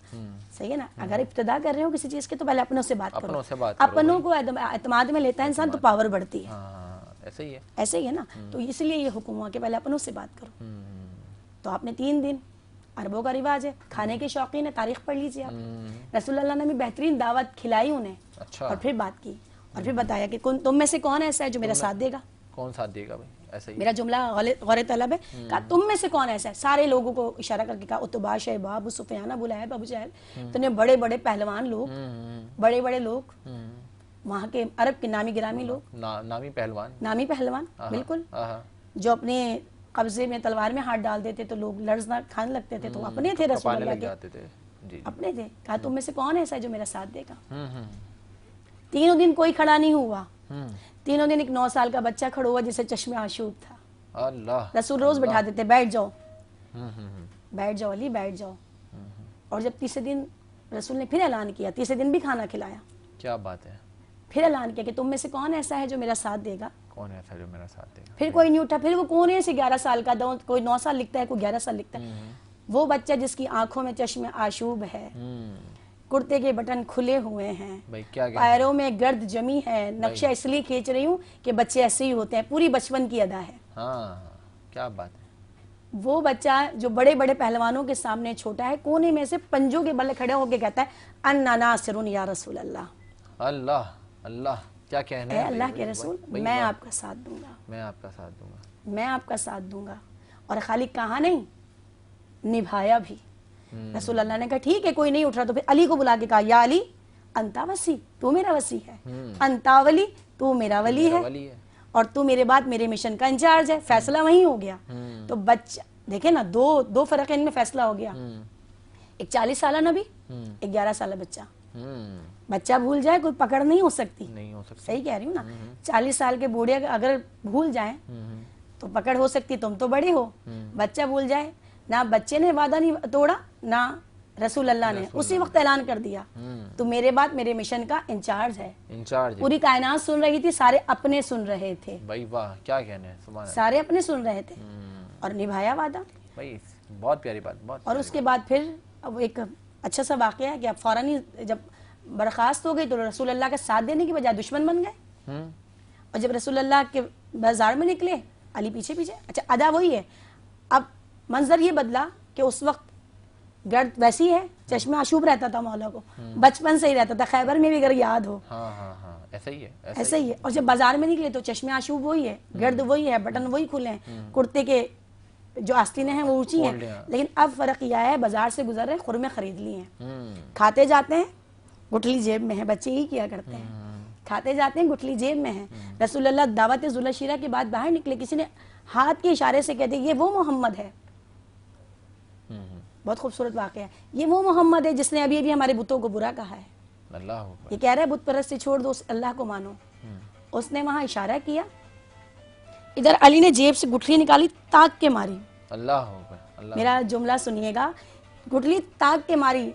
S9: صحیح ہے نا؟ اگر ابتدا کر رہے ہو کسی چیز کے تو پہلے اپنوں سے بات کرو. اپنوں کو اعتماد میں لیتا ہے انسان تو پاور بڑھتی ہے.
S3: ایسے ہی ہے،
S9: ایسے ہی ہے نا. تو اس لیے یہ حکم ہوا کہ پہلے اپنوں سے بات کرو. تو آپ نے 3 دن، عربوں کا رواج ہے، کھانے کے شوقین ہے، تاریخ پڑھ لیجیے آپ. رسول اللہ نے بھی بہترین دعوت کھلائی انہیں، اور پھر بات کی اور پھر بتایا کہ تم میں سے کون ایسا ہے جو میرا ساتھ دے گا.
S3: کون ساتھ دے گا بھائی؟ ایسا ہی
S9: میرا جملہ غور طلب ہے. کہا تم میں سے کون ایسا ہے. سارے لوگوں کو اشارہ کر کے کہا عتبہ، شیبہ، ابو سفیان، ابو لہب، ابو جہل. تو نے بڑے بڑے پہلوان لوگ، بڑے بڑے لوگ، وہاں کے عرب کے نامی گرامی لوگ،
S3: نامی پہلوان بالکل،
S9: جو اپنے قبضے میں تلوار میں ہاتھ ڈال دیتے تو لوگ لرزنا کھانے لگتے تھے. تو اپنے تھے رسول اللہ کے، اپنے تھے. کہا تم میں سے کون ایسا ہے جو میرا ساتھ دے گا. 3 دن کوئی کھڑا نہیں ہوا. 3 دن ایک 9 سال کا بچہ کھڑا ہوا جسے چشمہ آشوب تھا.
S3: اللہ،
S9: رسول روز بٹھا دیتے، بیٹھ جاؤ بیٹھ جاؤ علی بیٹھ جاؤ. اور جب تیسرے دن رسول نے پھر اعلان کیا، تیسرے دن بھی کھانا کھلایا.
S3: کیا بات ہے.
S9: پھر اعلان کیا کہ تم میں سے کون ایسا ہے جو میرا ساتھ دے گا.
S3: کون ایسا جو میرا ساتھ دے گا.
S9: پھر کوئی نہیں اٹھا. پھر وہ کونے سے 11 سال کا، کوئی 9 سال لکھتا ہے، کوئی 11 سال لکھتا ہے. وہ بچہ جس کی آنکھوں میں چشم آشوب ہے، کرتے کے بٹن کھلے ہوئے ہیں، پیروں میں گرد جمی ہے. نقشہ اس لیے کھینچ رہی ہوں کہ بچے ایسے ہی ہوتے ہیں، پوری بچپن کی ادا ہے.
S3: کیا بات ہے.
S9: وہ بچہ جو بڑے بڑے پہلوانوں کے سامنے چھوٹا ہے، کونے میں سے پنجوں کے بل کھڑے ہو کے کہتا ہے انا ناصر یا رسول اللہ.
S3: اللہ اللہ، کیا کہنا
S9: ہے.
S3: ہے
S9: اللہ کے رسول، میں آپ کا ساتھ دوں گا،
S3: میں آپ کا ساتھ دوں گا،
S9: میں آپ کا ساتھ دوں گا. اور خالی کہا نہیں، نبھایا بھی. رسول اللہ نے کہا ٹھیک ہے کوئی نہیں اٹھ رہا. تو پھر علی کو بلا کے کہا یا علی انتا وسی، تو میرا وسی ہے. انتا ولی، تو میرا ولی ہے. اور تو میرے بعد میرے مشن کا انچارج ہے. فیصلہ وہیں ہو گیا. تو بچہ دیکھیں نا، دو فرق ہے ان میں، فیصلہ ہو گیا. ایک 40 سالہ نبی، ایک 11 سالہ بچہ. بچہ بھول جائے کوئی پکڑ نہیں ہو سکتی. صحیح کہہ رہی ہوں نا. 40 سال کے بوڑھے اگر بھول جائیں تو پکڑ ہو سکتی. تم تو بڑے ہو. بچہ بھول جائے، نہ بچے نے وعدہ نہیں توڑا، نہ رسول اللہ نے. اسی وقت اعلان کر دیا تو میرے بعد میرے مشن کا انچارج ہے. پوری کائنات سن رہی تھی، سارے اپنے سن رہے تھے.
S3: بھائی واہ، کیا کہنے ہیں، سبحان اللہ.
S9: سارے اپنے سن رہے تھے اور نبھایا وعدہ.
S3: بھائی بہت پیاری بات. بہت.
S9: اور اس کے بعد پھر اب ایک اچھا سا واقعہ ہے کہ اب فوراً ہی جب برخاست ہو گئی تو رسول اللہ کا ساتھ دینے کی بجائے دشمن بن گئے. اور جب رسول اللہ کے بازار میں نکلے، علی پیچھے پیچھے. اچھا ادا وہی ہے، اب منظر یہ بدلا کہ اس وقت گرد ویسی ہے، چشمہ آشوب رہتا تھا مولا کو، بچپن سے ہی رہتا تھا. خیبر میں بھی اگر یاد ہو،
S3: ایسا ہی ہے،
S9: ایسا ہی ہے. اور جب بازار میں نکلے تو چشمہ آشوب وہی ہے، گرد وہی ہے، بٹن وہی کھلے ہیں، کرتے کے جو آستینیں ہیں وہ اونچی ہیں. لیکن اب فرق یہ ہے، بازار سے گزر رہے، خرمے خرید لیے ہیں، کھاتے جاتے ہیں، گٹھلی جیب میں ہے. بچے ہی کیا کرتے ہیں، کھاتے جاتے ہیں، گٹھلی جیب میں ہے. رسول اللہ دعوت ذوالشیرہ کے بعد باہر نکلے، کسی نے ہاتھ کے اشارے سے کہتے یہ وہ محمد ہے. بہت خوبصورت واقعہ ہے. یہ وہ محمد ہے جس نے ابھی ابھی ہمارے بتوں کو برا کہا ہے. یہ کہہ رہا ہے بت پرستی چھوڑ دو، اللہ کو مانو. اس نے وہاں اشارہ کیا. ادھر علی نے جیب سے گٹھلی نکالی، تاک کے ماری. میرا جملہ سنیے گا، گٹھلی تاک کے ماری.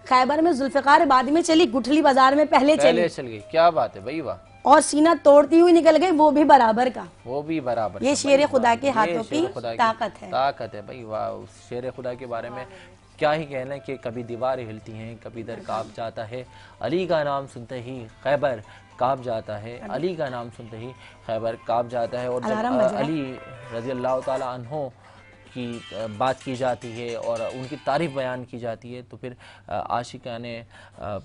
S9: خیبر میں ذوالفقار بعد میں چلی، گٹھلی بازار میں پہلے چل گئی.
S3: کیا بات ہے بھائی واہ.
S9: اور سینہ توڑتی ہوئی نکل گئی، وہ بھی برابر کا.
S3: وہ بھی برابر.
S9: یہ شیر خدا کے ہاتھوں کی طاقت ہے.
S3: طاقت ہے بھائی واہ. اس شیر خدا کے بارے میں کیا ہی کہنا ہے کہ کبھی دیواریں ہلتی ہیں، کبھی در کانپ جاتا ہے. علی کا نام سنتے ہی خیبر کانپ جاتا ہے. علی کا نام سنتے ہی خیبر کانپ جاتا ہے. اور جب علی رضی اللہ تعالی عنہ کی بات کی جاتی ہے اور ان کی تعریف بیان کی جاتی ہے تو پھر عاشقان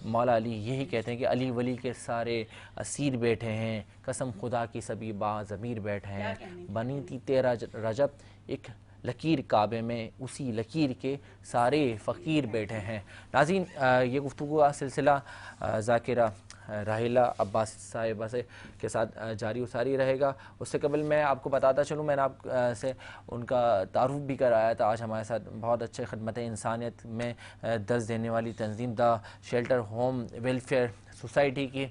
S3: مولا علی یہی کہتے ہیں کہ علی ولی کے سارے اسیر بیٹھے ہیں، قسم خدا کی سبھی با ضمیر بیٹھے ہیں. بنی تھی 13 رجب ایک لکیر کعبے میں اسی لکیر کے سارے فقیر بیٹھے ہیں. ناظرین یہ گفتگو کا سلسلہ ذاکرہ راحلہ عباس صاحبہ کے ساتھ جاری و ساری رہے گا. اس سے قبل میں آپ کو بتاتا چلوں, میں نے آپ سے ان کا تعارف بھی کرایا تھا. آج ہمارے ساتھ بہت اچھے خدمت انسانیت میں درس دینے والی تنظیم دا شیلٹر ہوم ویلفیئر سوسائٹی کی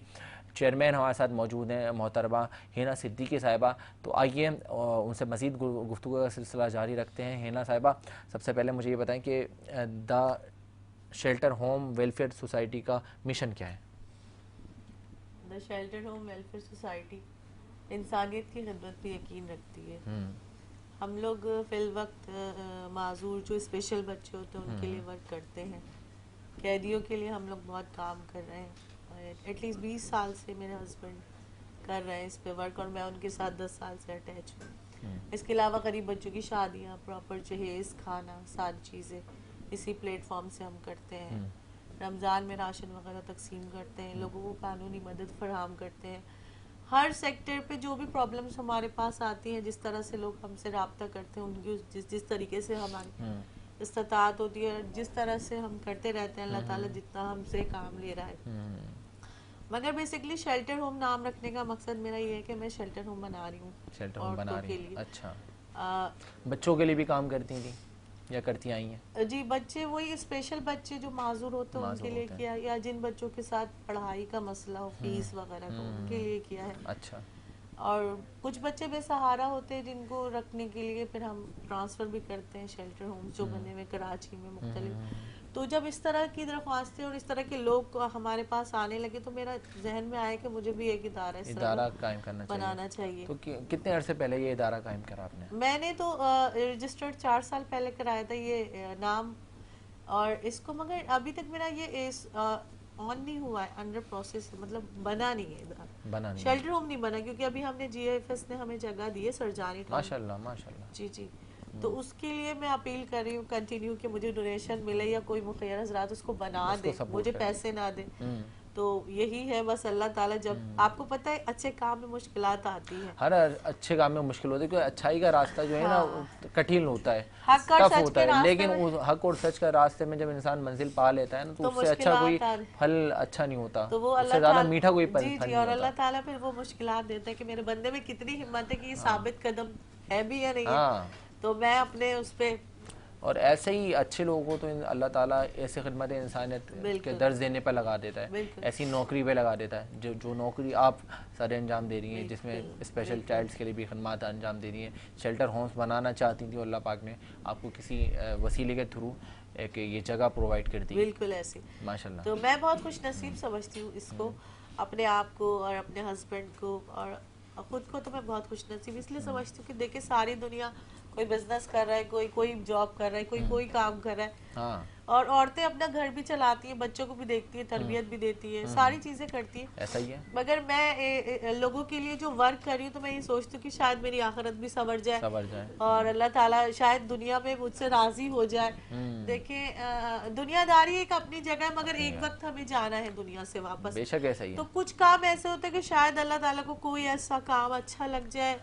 S3: چیئرمین ہمارے ساتھ موجود ہیں, محترمہ ہینا صدیقی صاحبہ. تو آئیے ان سے مزید گفتگو کا سلسلہ جاری رکھتے ہیں. ہینا صاحبہ, سب سے پہلے مجھے یہ بتائیں کہ دا شیلٹر ہوم ویلفیئر سوسائٹی کا مشن کیا ہے؟
S6: دا شیلٹر ہوم ویلفیئر سوسائٹی انسانیت کی خدمت پہ یقین رکھتی ہے. ہم لوگ فی الوقت معذور جو اسپیشل بچے ہوتے ہیں ان کے لیے ورک کرتے ہیں. قیدیوں کے لیے ہم لوگ بہت کام کر رہے ہیں. ایٹ لیسٹ 20 سال سے میرے ہسبینڈ کر رہے ہیں اس پہ ورک, اور میں ان کے ساتھ 10 سال سے اٹیچ ہوں. اس کے علاوہ غریب بچوں کی شادیاں, پراپر جہیز, کھانا, ساری چیزیں اسی پلیٹ فارم سے ہم کرتے ہیں. رمضان میں راشن وغیرہ تقسیم کرتے ہیں, لوگوں کو قانونی مدد فراہم کرتے ہیں. ہر سیکٹر پہ جو بھی پرابلمس ہمارے پاس آتی ہیں, جس طرح سے لوگ ہم سے رابطہ کرتے ہیں, ان کی جس طریقے سے ہماری استطاعت ہوتی ہے, جس طرح سے ہم کرتے رہتے ہیں, اللہ تعالیٰ جتنا ہم سے کام لے رہا ہے. مگر بیسکلی شیلٹر ہوم نام رکھنے کا مقصد میرا یہ ہے کہ میں شیلٹر ہوم بنا رہی ہوں.
S3: شیلٹر ہوم بنا رہی ہیں, اچھا. بچوں کے لیے بھی کام کرتی تھیں یا کرتی آئی ہیں؟
S6: جی, بچے وہی اسپیشل بچے جو معذور ہوتے ہیں ان کے لیے کیا, یا جن بچوں کے ساتھ پڑھائی کا مسئلہ ہو, فیس وغیرہ کا, ان کے لیے کیا ہے.
S3: اچھا.
S6: اور کچھ بچے بے سہارا ہوتے ہیں جن کو رکھنے کے لیے پھر ہم ٹرانسفر بھی کرتے ہیں شیلٹر ہومز جو بنے ہوئے کراچی میں مختلف. تو جب اس طرح کی درخواستیں اور اس طرح کے لوگ ہمارے پاس آنے لگے تو میرا ذہن میں آیا کہ مجھے بھی ایک ادارہ
S3: قائم کرنا
S6: بنانا چاہیے.
S3: تو کتنے عرصے پہلے یہ ادارہ قائم کرا آپ نے؟
S6: میں نے تو رجسٹرڈ 4 سال پہلے کرایا تھا یہ نام, اور اس کو مگر ابھی تک میرا یہ آن نہیں ہوا ہے, انڈر پروسیس, مطلب بنا نہیں ہے ادارہ. شیلٹر ہوم نہیں بنا کیونکہ ابھی ہم نے جی ایف ایس نے ہمیں جگہ دی ہے سرجانی.
S3: ماشاءاللہ ماشاءاللہ.
S6: جی جی. تو اس کے لیے میں اپیل کر رہی ہوں کنٹینیو کہ مجھے ڈونیشن ملے یا کوئی مخیر حضرات اس کو بنا دے, مجھے پیسے نہ دے. تو یہی ہے بس. اللہ تعالیٰ, جب آپ کو پتہ ہے اچھے کام میں مشکلات آتی ہیں,
S3: ہر اچھے کام میں مشکل ہوتی ہے, کیونکہ اچھائی کا راستہ جو ہے نا کٹھن ہوتا ہے,
S6: حق اور
S3: ٹف ہوتا ہے, لیکن حق اور سچ کا راستے میں جب انسان منزل پا لیتا ہے نا تو اس سے اچھا کوئی پھل اچھا نہیں ہوتا, اس سے زیادہ میٹھا کوئی پھل نہیں ہوتا.
S6: اور اللہ تعالیٰ پھر وہ مشکلات دیتا ہے کہ میرے بندے میں کتنی ہمت ہے کہ یہ ثابت قدم ہے بھی یا نہیں ہے. تو میں اپنے اس پہ,
S3: اور ایسے ہی اچھے لوگوں کو تو اللہ تعالیٰ ایسے خدمت انسانیت کے درس دینے پہ لگا دیتا ہے, ایسی نوکری پہ لگا دیتا ہے جو نوکری آپ سر انجام دے رہی ہیں, جس میں اسپیشل چائلڈس کے لیے بھی خدمات انجام دے رہی ہیں. شیلٹر ہومز بنانا چاہتی تھیں, اللہ پاک نے آپ کو کسی وسیلے کے تھرو کہ یہ جگہ پرووائڈ کر دی.
S6: بالکل ایسے
S3: ماشاءاللہ.
S6: تو میں بہت خوش نصیب سمجھتی ہوں اس کو, اپنے آپ کو اور اپنے ہسبینڈ کو, اور خود کو تو میں بہت خوش نصیب اس لیے سمجھتی ہوں کہ دیکھیں ساری دنیا کوئی بزنس کر رہا ہے, کوئی جاب کر رہا ہے, کوئی کام کر رہا ہے, اور عورتیں اپنا گھر بھی چلاتی ہیں, بچوں کو بھی دیکھتی ہیں, تربیت بھی دیتی ہیں, ساری چیزیں کرتی ہیں.
S3: ایسا ہی ہے.
S6: مگر میں لوگوں کے لیے جو ورک کر رہی ہوں تو میں یہ سوچتی ہوں کہ شاید میری آخرت بھی سنور جائے اور اللہ تعالیٰ شاید دنیا میں مجھ سے راضی ہو جائے. دیکھیں دنیا داری ایک اپنی جگہ ہے, مگر ایک وقت ہمیں جانا ہے دنیا سے واپس.
S3: بے شک ایسا ہی ہے.
S6: تو کچھ کام ایسے ہوتے ہیں کہ شاید اللہ تعالیٰ کو کوئی ایسا کام اچھا لگ جائے,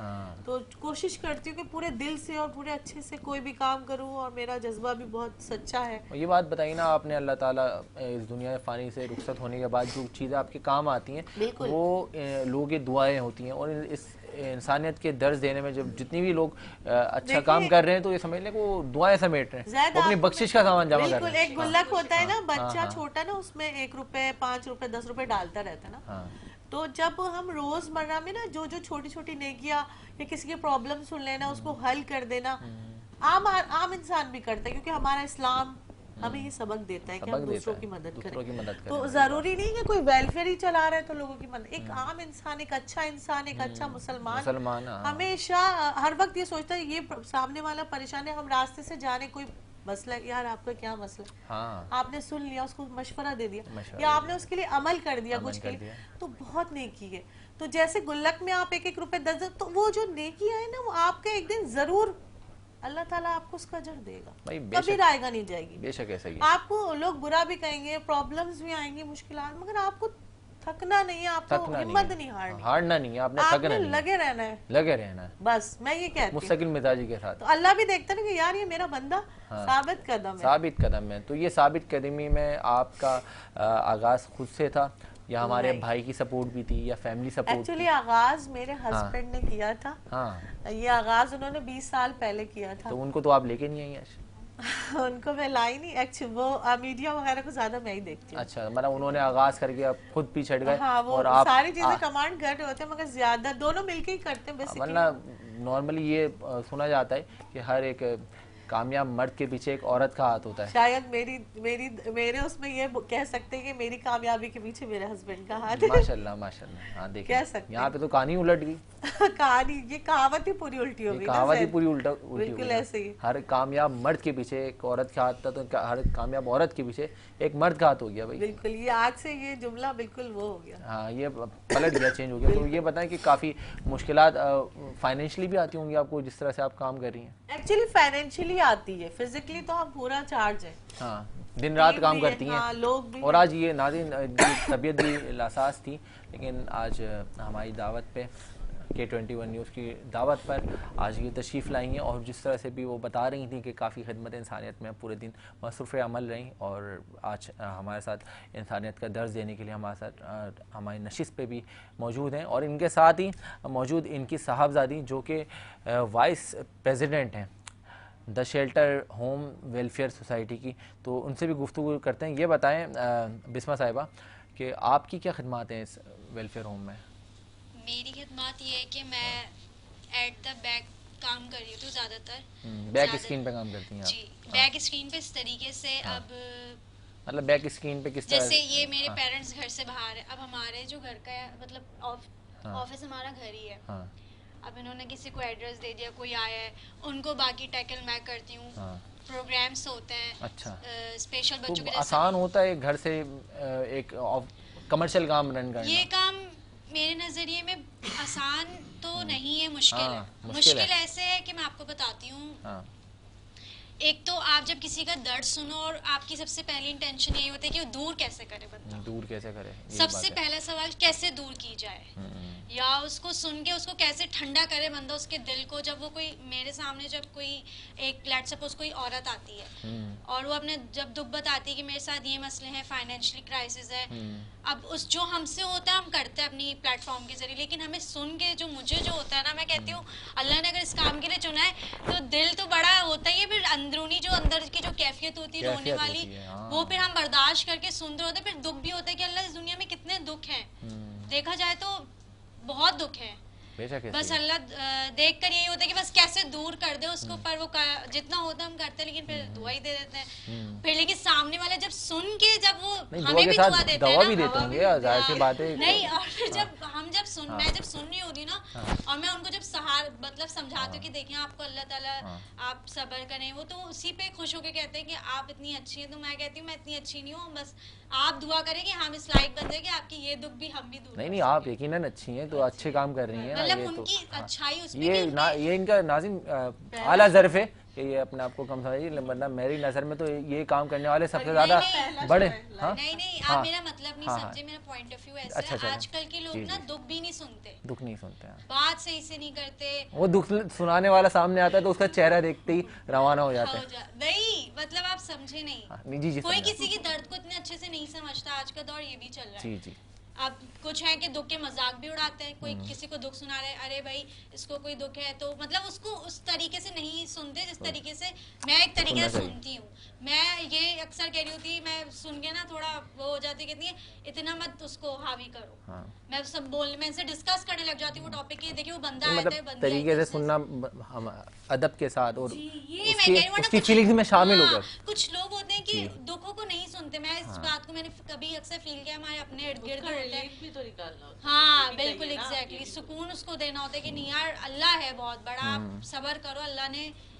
S6: تو کوشش کرتی ہوں کہ پورے دل سے اور پورے اچھے سے کوئی بھی کام کروں, اور میرا جذبہ بھی بہت سچا ہے.
S3: یہ بات بتائیے نا آپ نے, اللہ تعالیٰ اس دنیا فانی سے رخصت ہونے کے بعد جو چیزیں آپ کے کام آتی ہیں وہ لوگوں کی دعائیں ہوتی ہیں, اور اس انسانیت کے درس دینے میں جب جتنی بھی لوگ اچھا کام کر رہے ہیں تو یہ سمجھ لیں کہ وہ دعائیں سمیٹ رہے ہیں, وہ اپنی بخشش کا سامان جمع کر رہے ہیں.
S6: ایک گلک ہوتا ہے نا, بچہ چھوٹا نا, اس میں 1 روپے 5 روپے 10 روپے ڈالتا رہتا ہے نا. تو جب ہم روز مرہ میں نا جو چھوٹی چھوٹی نیکیاں یا کسی کی پرابلم سن لینا, اس کو حل کر دینا, عام انسان بھی کرتا ہے, کیونکہ ہمارا اسلام ہمیں یہ سبق دیتا ہے کہ ہم دوسروں کی مدد کریں. تو ضروری نہیں کہ کوئی ویلفیئر ہی چلا رہا ہے تو لوگوں کی مدد. ایک عام انسان, ایک اچھا مسلمان ہمیشہ ہر وقت یہ سوچتا ہے یہ سامنے والا پریشان ہے, ہم راستے سے جانے, کوئی مسئلہ, یار آپ کا کیا مسئلہ, آپ نے سن لیا, اس کو مشورہ دے دیا, یا آپ نے اس کے لیے عمل کر دیا کچھ کے لیے, تو بہت نیکی ہے. تو جیسے گلک میں آپ 1 روپے 10, تو وہ جو نیکی ہے نا, وہ آپ کا ایک دن ضرور اللہ تعالیٰ آپ کو اس کا اجر دے گا, کبھی رائے گا نہیں جائے گی.
S3: بے شک ایسا ہی ہے.
S6: آپ کو لوگ برا بھی کہیں گے, پرابلمز بھی آئیں گی, مشکلات, مگر آپ کو تھکنا نہیں ہے آپ کو, ہمت نہیں ہارنی,
S3: ہارنا نہیں ہے آپ نے, تھکنا نہیں,
S6: لگے رہنا ہے,
S3: لگے رہنا ہے
S6: بس میں یہ کہتی ہوں
S3: مستقل مزاجی کے ساتھ.
S6: تو اللہ بھی دیکھتا نا کہ یار یہ میرا بندہ ثابت قدم ہے,
S3: ثابت قدم ہے. تو یہ ثابت قدمی میں آپ کا آغاز خود سے تھا یا ہمارے بھائی کی سپورٹ بھی تھی یا فیملی سپورٹ؟
S6: ایکچولی آغاز میرے ہسبینڈ نے کیا تھا, یہ آغاز انہوں نے 20 سال پہلے کیا تھا.
S3: تو ان کو تو آپ لے کے نہیں آئی ہیں؟
S6: ان کو میں لائی نہیں, ایکچولی وہ میڈیا وغیرہ کو زیادہ میں ہی دیکھتی ہوں.
S3: اچھا, مطلب انہوں نے آغاز کر کے خود پیچھے ہٹ گئے.
S6: ہاں, وہ ساری چیزیں کمانڈ کر رہے ہوتے ہیں مگر زیادہ دونوں مل کے ہی کرتے ہیں بیسیکلی.
S3: ورنہ نارملی یہ سنا جاتا ہے کہ ہر ایک کامیاب مرد کے پیچھے ایک عورت کا ہاتھ ہوتا ہے.
S6: شاید میرے اس میں یہ کہہ سکتے ہیں کہ میری کامیابی کے پیچھے میرے ہسبینڈ کا ہاتھ ہے.
S3: ماشاءاللہ ماشاءاللہ. ہاں دیکھیں یہاں پہ تو کہانی الٹ گئی.
S6: کہانی, یہ کہاوت ہی پوری الٹی ہو گئی,
S3: کہاوت ہی پوری الٹی
S6: بالکل ایسے ہی.
S3: ہر کامیاب مرد کے پیچھے ایک عورت کا ہاتھ تھا, تو ہر کامیاب عورت کے پیچھے ایک مرد کا ہاتھ ہو گیا بھائی.
S6: بالکل, یہ آج سے یہ جملہ بالکل وہ ہو گیا.
S3: ہاں, یہ پلٹ گیا, چینج ہو گیا. تو یہ بتائیں کہ کافی مشکلات فائنینشلی بھی آتی ہوں گی آپ کو جس طرح سے آپ کام کر رہی ہیں؟
S6: ایکچولی فائنینشلی آتی ہے, فزیکلی تو ہم پورا چارج ہیں.
S3: ہاں, دن رات کام کرتی ہیں.
S6: لوگ بھی.
S3: اور آج یہ ناظرین طبیعت بھی لاساس تھی, لیکن آج ہماری دعوت پہ K21 نیوز کی دعوت پر آج یہ تشریف لائی ہیں, اور جس طرح سے بھی وہ بتا رہی تھیں کہ کافی خدمت انسانیت میں پورے دن مصروف عمل رہیں, اور آج ہمارے ساتھ انسانیت کا درس دینے کے لیے ہمارے ساتھ ہماری نشست پہ بھی موجود ہیں. اور ان کے ساتھ ہی موجود ان کی صاحبزادی جو کہ وائس پریزیڈنٹ ہیں دا شیلٹر ہوم ویلفیئر سوسائٹی کی, تو ان سے بھی گفتگو کرتے ہیں. یہ بتائیں بسمہ صاحبہ کہ آپ کی کیا خدمات ہیں اس ویلفیئر ہوم میں؟
S7: میری خدمات یہ ہے کہ میں ایٹ دا بیک کام کر رہی ہوں زیادہ تر.
S3: بیک اسکرین پہ کام کرتی ہیں آپ؟
S7: جی, بیک اسکرین پہ اس طریقے سے. اب
S3: مطلب بیک اسکرین پہ کس طرح؟
S7: جیسے یہ میرے پیرنٹس گھر سے باہر ہے, اب ہمارے جو گھر کا ہے مطلب آفس ہمارا گھر ہی ہے. اب انہوں نے کسی کو ایڈریس دے دیا, کوئی آیا ہے, ان کو باقی ٹیکل میں کرتی ہوں. پروگرامس ہوتے ہیں
S3: اچھا
S7: اسپیشل بچوں کے لیے.
S3: آسان ہوتا ہے گھر سے ایک کمرشل کام رن کرنا؟
S7: یہ کام میرے نظریے میں آسان تو نہیں ہے, مشکل ہے. مشکل ایسے ہے کہ میں آپ کو بتاتی ہوں. ایک تو آپ جب کسی کا درد سنو اور آپ کی سب سے پہلی انٹینشن یہی ہوتی ہے کہ وہ دور کیسے کرے بندہ,
S3: دور کیسے کرے.
S7: سب سے پہلا سوال کیسے دور کی جائے, یا اس کو سن کے اس کو کیسے ٹھنڈا کرے بندہ اس کے دل کو. جب وہ کوئی میرے سامنے جب کوئی ایک لیٹ سپوز کوئی عورت آتی ہے اور وہ اپنے جب دکھ بتاتی ہے کہ میرے ساتھ یہ مسئلے ہیں, فائنینشلی کرائسس ہے, اب اس جو ہم سے ہوتا ہے ہم کرتے ہیں اپنی پلیٹ فارم کے ذریعے, لیکن ہمیں سن کے جو مجھے جو ہوتا ہے نا, میں کہتی ہوں اللہ نے اگر اس کام کے لیے چنا ہے تو دل تو بڑا ہوتا ہی ہے, پھر اندرونی جو اندر کی جو کیفیت ہوتی ہے رونے والی, وہ پھر ہم برداشت کر کے سنتے ہوتے ہیں. پھر دکھ بھی ہوتا ہے کہ اللہ اس دنیا میں کتنے دکھ ہیں, دیکھا جائے تو بہت دکھ ہے, بس اللہ دیکھ کر یہی ہوتا ہے کہ بس کیسے دور کر دے اس کو, پر وہ جتنا ہوتا ہم کرتے ہیں, لیکن پھر دعا ہی دے دیتے ہیں. پھر لیکن سامنے والے جب سن کے جب وہ ہمیں بھی دعا دیتے ہیں نا, نہیں, اور پھر جب ہم میں جب سن رہی ہوتی نا, اور میں ان کو جب مطلب سمجھاتی ہوں کہ دیکھیں آپ کو اللہ تعالیٰ آپ صبر کریں, وہ تو اسی پہ خوش ہو کے کہتے ہیں کہ آپ اتنی اچھی ہیں. تو میں کہتی ہوں میں اتنی اچھی نہیں ہوں, بس آپ دعا کریں کہ ہم اس لائق بن جائیں کہ آپ کی یہ دکھ بھی ہم بھی دور.
S3: نہیں آپ یقیناً اچھی ہیں, تو اچھے کام کر رہی ہیں.
S7: مطلب ان کی اچھائی اس میں
S3: یہ ان کا ناظرین اعلیٰ ظرف ہے کہ یہ اپنے آپ کو کم سمجھیے, ورنہ میری نظر میں تو یہ کام کرنے والے سب سے زیادہ بڑے.
S7: نہیں آپ میرا مطلب نہیں سمجھے, میرا پوائنٹ آف ویو ایسا ہے. آج کل کے لوگ نا دکھ بھی نہیں سنتے,
S3: دکھ نہیں سنتے,
S7: بات صحیح سے نہیں کرتے.
S3: وہ دکھ سنانے والا سامنے آتا ہے تو اس کا چہرہ دیکھتے ہی روانہ ہو جاتا ہے.
S7: نہیں مطلب آپ سمجھے نہیں, کوئی کسی کی درد کو اتنے اچھے سے نہیں سمجھتا. آج کا دور یہ بھی چل رہا ہے. اب کچھ ہیں کہ دکھ کے مذاق بھی اڑاتے ہیں, کوئی کسی کو دکھ سنا رہے, ارے بھائی اس کو کوئی دکھ ہے, تو مطلب اس کو اس طریقے سے نہیں سنتے جس طریقے سے میں ایک طریقے سے سنتی ہوں. میں یہ اکثر کہہ رہی ہوتی, میں سن کے نا تھوڑا وہ ہو جاتی, کہتی ہے اتنا مت اس کو حاوی کرو. میں سب میں ان سے ڈسکس کرنے لگ جاتی ہوں وہ ٹاپک, دیکھیے وہ بندہ آیا ہے, بندہ
S3: طریقے سے سننا ادب کے ساتھ اور اس کی فیلنگز میں شامل ہو کر.
S7: کچھ لوگ ہوتے ہیں کہ دکھوں کو نہیں سنتے. میں اس بات کو میں نے کبھی اکثر فیل کیا, ہمارے اپنے ارد گرد ہاں بالکل ایگزیکٹلی, سکون اس کو دینا ہوتا ہے کہ نہیں یار اللہ ہے بہت بڑا, آپ صبر کرو, اللہ نے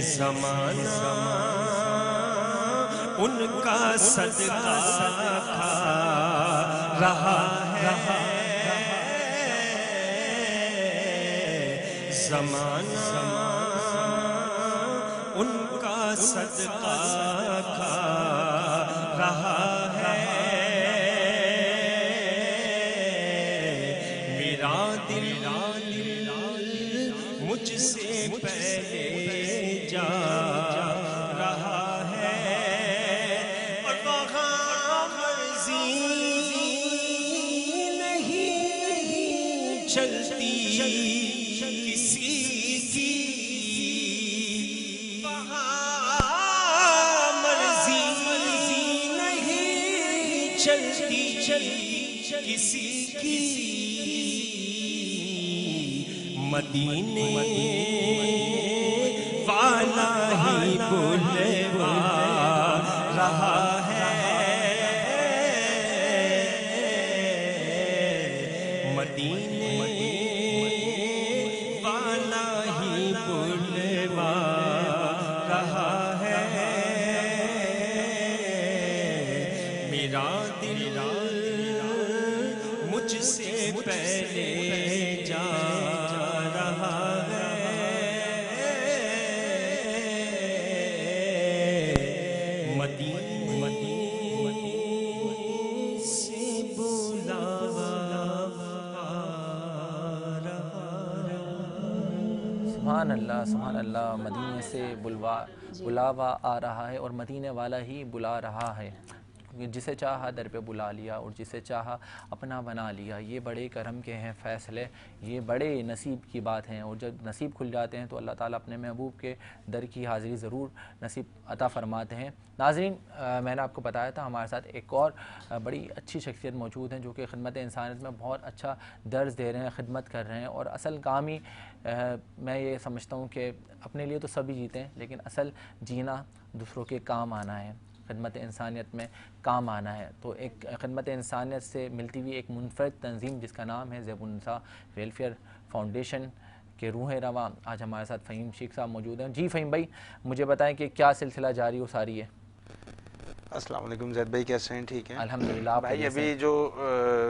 S5: زمانہ ان کا صدقہ کھا رہا ہے، زمانہ ان کا صدقہ کھا رہا ہے، میرا دل مجھ سے پہلے جا رہا ہے، اور وہاں مرضی نہیں چلتی کسی کی، وہاں مرضی نہیں چلتی کسی کی، مدینے والا ہی بلوا رہا ہے، مدینے والا ہی بلوا رہا ہے، میرا دل مجھ سے پہلے جا رہا ہے، مدینے سے بلاوا
S3: سبحان اللہ سبحان اللہ، مدینے سے بلاوا آ رہا ہے اور مدینے والا ہی بلا رہا ہے، جسے چاہا در پہ بلا لیا اور جسے چاہا اپنا بنا لیا۔ یہ بڑے کرم کے ہیں فیصلے، یہ بڑے نصیب کی بات ہیں، اور جب نصیب کھل جاتے ہیں تو اللہ تعالیٰ اپنے محبوب کے در کی حاضری ضرور نصیب عطا فرماتے ہیں۔ ناظرین، میں نے آپ کو بتایا تھا ہمارے ساتھ ایک اور بڑی اچھی شخصیت موجود ہیں جو کہ خدمت انسانیت میں بہت اچھا درس دے رہے ہیں، خدمت کر رہے ہیں، اور اصل کام ہی میں یہ سمجھتا ہوں کہ اپنے لیے تو سبھی جیتے ہیں، لیکن اصل جینا دوسروں کے کام آنا ہے، خدمت انسانیت میں کام آنا ہے۔ تو ایک خدمت انسانیت سے ملتی ہوئی ایک منفرد تنظیم جس کا نام ہے زیب النساء ویلفیئر فاؤنڈیشن کے روح رواں، آج ہمارے ساتھ فہیم شیخ صاحب موجود ہیں۔ جی فہیم بھائی، مجھے بتائیں کہ کیا سلسلہ جاری و ساری ہے؟
S8: السلام علیکم زید بھائی، کیسے ہیں؟ ٹھیک ہیں
S3: الحمدللہ۔
S8: بھائی ابھی جو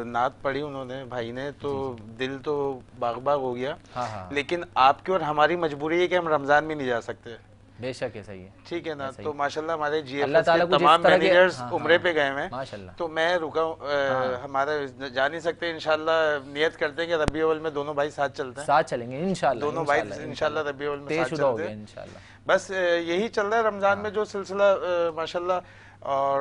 S8: نعت پڑھی انہوں نے بھائی نے تو دل تو باغ باغ ہو گیا، لیکن آپ کی اور ہماری مجبوری ہے کہ ہم رمضان میں نہیں جا سکتے۔
S3: بے شک ہے، صحیح ہے،
S8: ٹھیک ہے نا؟ تو ماشاءاللہ ہمارے جی ایف
S3: اللہ
S8: ایس
S3: تعالیٰ
S8: کے
S3: کو
S8: تمام
S3: جس طرح کے
S8: مینیجرز عمرے پہ گئے ہیں، تو میں رکا ہوں، ہمارا جا نہیں سکتے، انشاءاللہ نیت کرتے ہیں کہ ربیع الاول میں دونوں بھائی ساتھ چلتے ہیں،
S3: ساتھ چلیں گے انشاءاللہ،
S8: دونوں بھائی انشاءاللہ ربیع الاول میں ساتھ چلتے ہیں
S3: انشاءاللہ۔
S8: بس یہی چل رہا ہے رمضان میں جو سلسلہ ماشاءاللہ، اور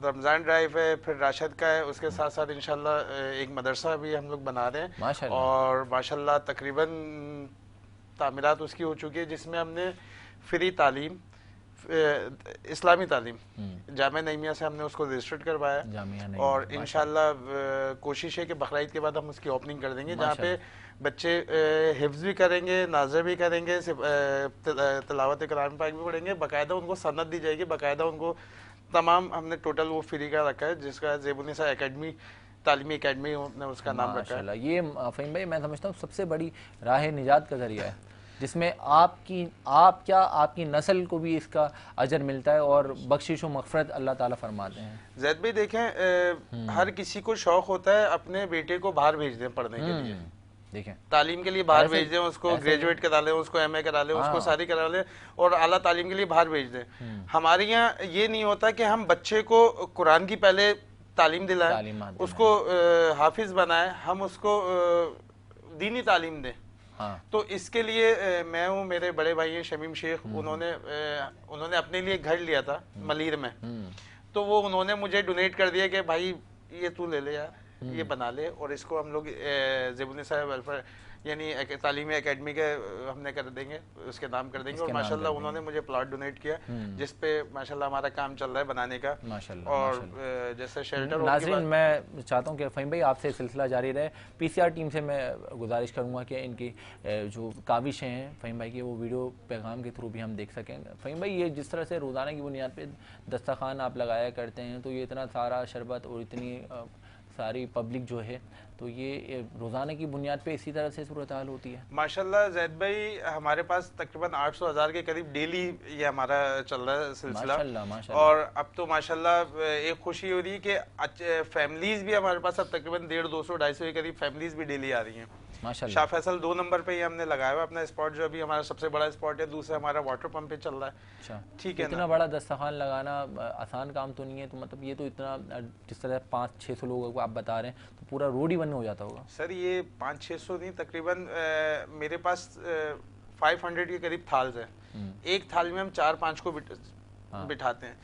S8: رمضان ڈرائیو ہے، پھر راشد کا ہے، اس کے ساتھ ساتھ انشاءاللہ ایک مدرسہ بھی ہم لوگ بنا رہے ہیں، اور ماشاءاللہ تقریباً تعمیرات اس کی ہو چکی ہے، جس میں ہم نے فری تعلیم، اسلامی تعلیم جامعہ نعیمیہ سے ہم نے اس کو رجسٹرڈ کروایا، اور انشاءاللہ کوشش ہے کہ بقرعید کے بعد ہم اس کی اوپننگ کر دیں گے، جہاں پہ بچے حفظ بھی کریں گے، ناظر بھی کریں گے، تلاوت قرآن پاک بھی پڑھیں گے، باقاعدہ ان کو سند دی جائے گی، باقاعدہ ان کو تمام ہم نے ٹوٹل وہ فری کا رکھا ہے، جس کا زیب النساء اکیڈمی، تعلیمی اکیڈمی نے اس کا نام رکھا ہے۔
S3: یہ فہیم بھائی میں سمجھتا ہوں سب سے بڑی راہ نجات کا ذریعہ ہے، جس میں آپ کی نسل کو بھی اس کا اجر ملتا ہے اور بخشش و مغفرت اللہ تعالیٰ فرماتے ہیں۔
S8: زید بھائی دیکھیں، ہر کسی کو شوق ہوتا ہے اپنے بیٹے کو باہر بھیج دیں پڑھنے کے لیے،
S3: دیکھیں
S8: تعلیم کے لیے باہر بھیج دیں، اس کو گریجویٹ کرا لیں، اس کو ایم اے کرا لیں، اس کو ساری کرا لیں، اور اعلیٰ تعلیم کے لیے باہر بھیج دیں۔ ہمارے یہاں یہ نہیں ہوتا کہ ہم بچے کو قرآن کی پہلے تعلیم دلائیں، اس کو حافظ بنائیں، ہم اس کو دینی تعلیم دیں۔ تو اس کے لیے میں ہوں، میرے بڑے بھائی ہیں شمیم شیخ، انہوں نے اپنے لیے گھر لیا تھا ملیر میں، تو وہ انہوں نے مجھے ڈونیٹ کر دیا کہ بھائی یہ تو لے لے یار، یہ بنا لے، اور اس کو ہم لوگ زیب النساء ویلفیئر یعنی تعلیمی اکیڈمی کے ہم نے کر دیں گے، اس کے نام کر دیں گے، اور ماشاءاللہ انہوں نے مجھے پلاٹ ڈونیٹ کیا، جس پہ ماشاءاللہ ہمارا کام چل رہا ہے بنانے کا، اور جیسے شیلٹر۔
S3: ناظرین، میں چاہتا ہوں کہ فہیم بھائی آپ سے سلسلہ جاری رہے، پی سی آر ٹیم سے میں گزارش کروں گا کہ ان کی جو کاوشیں ہیں فہیم بھائی کی، وہ ویڈیو پیغام کے تھرو بھی ہم دیکھ سکیں۔ فہیم بھائی، یہ جس طرح سے روزانہ کی بنیاد پہ دسترخوان آپ لگایا کرتے ہیں، تو یہ اتنا سارا شربت اور اتنی ساری پبلک جو ہے تو یہ روزانہ کی بنیاد پہ اسی طرح سے صورتحال ہوتی ہے؟
S8: ماشاءاللہ زید بھائی ہمارے پاس تقریباً 800,000 کے قریب ڈیلی یہ ہمارا چل رہا ہے سلسلہ، اور اب تو ماشاءاللہ ایک خوشی ہو رہی ہے کہ فیملیز بھی ہمارے پاس اب تقریباً 150, 200, 250 کے قریب فیملیز بھی ڈیلی آ رہی ہیں ماشاءاللہ. شاہ فیصل 2 نمبر پہ ہی ہم نے لگایا ہوا اپنا اسپاٹ جو ابھی ہمارا سب سے بڑا اسپاٹ ہے. دوسرا ہمارا واٹر پمپ پہ چل رہا ہے. ٹھیک ہے،
S3: اتنا بڑا دسترخوان لگانا آسان کام تو نہیں ہے، تو مطلب یہ تو اتنا جس طرح 500-600 لوگوں کو آپ بتا رہے ہیں تو پورا روڈ ہی بند ہو جاتا ہوگا.
S8: سر یہ 500-600 نہیں، تقریباً میرے پاس 500 کے قریب تھالز ہیں. ایک تھال میں ہم 4-5 کو بٹھاتے ہیں.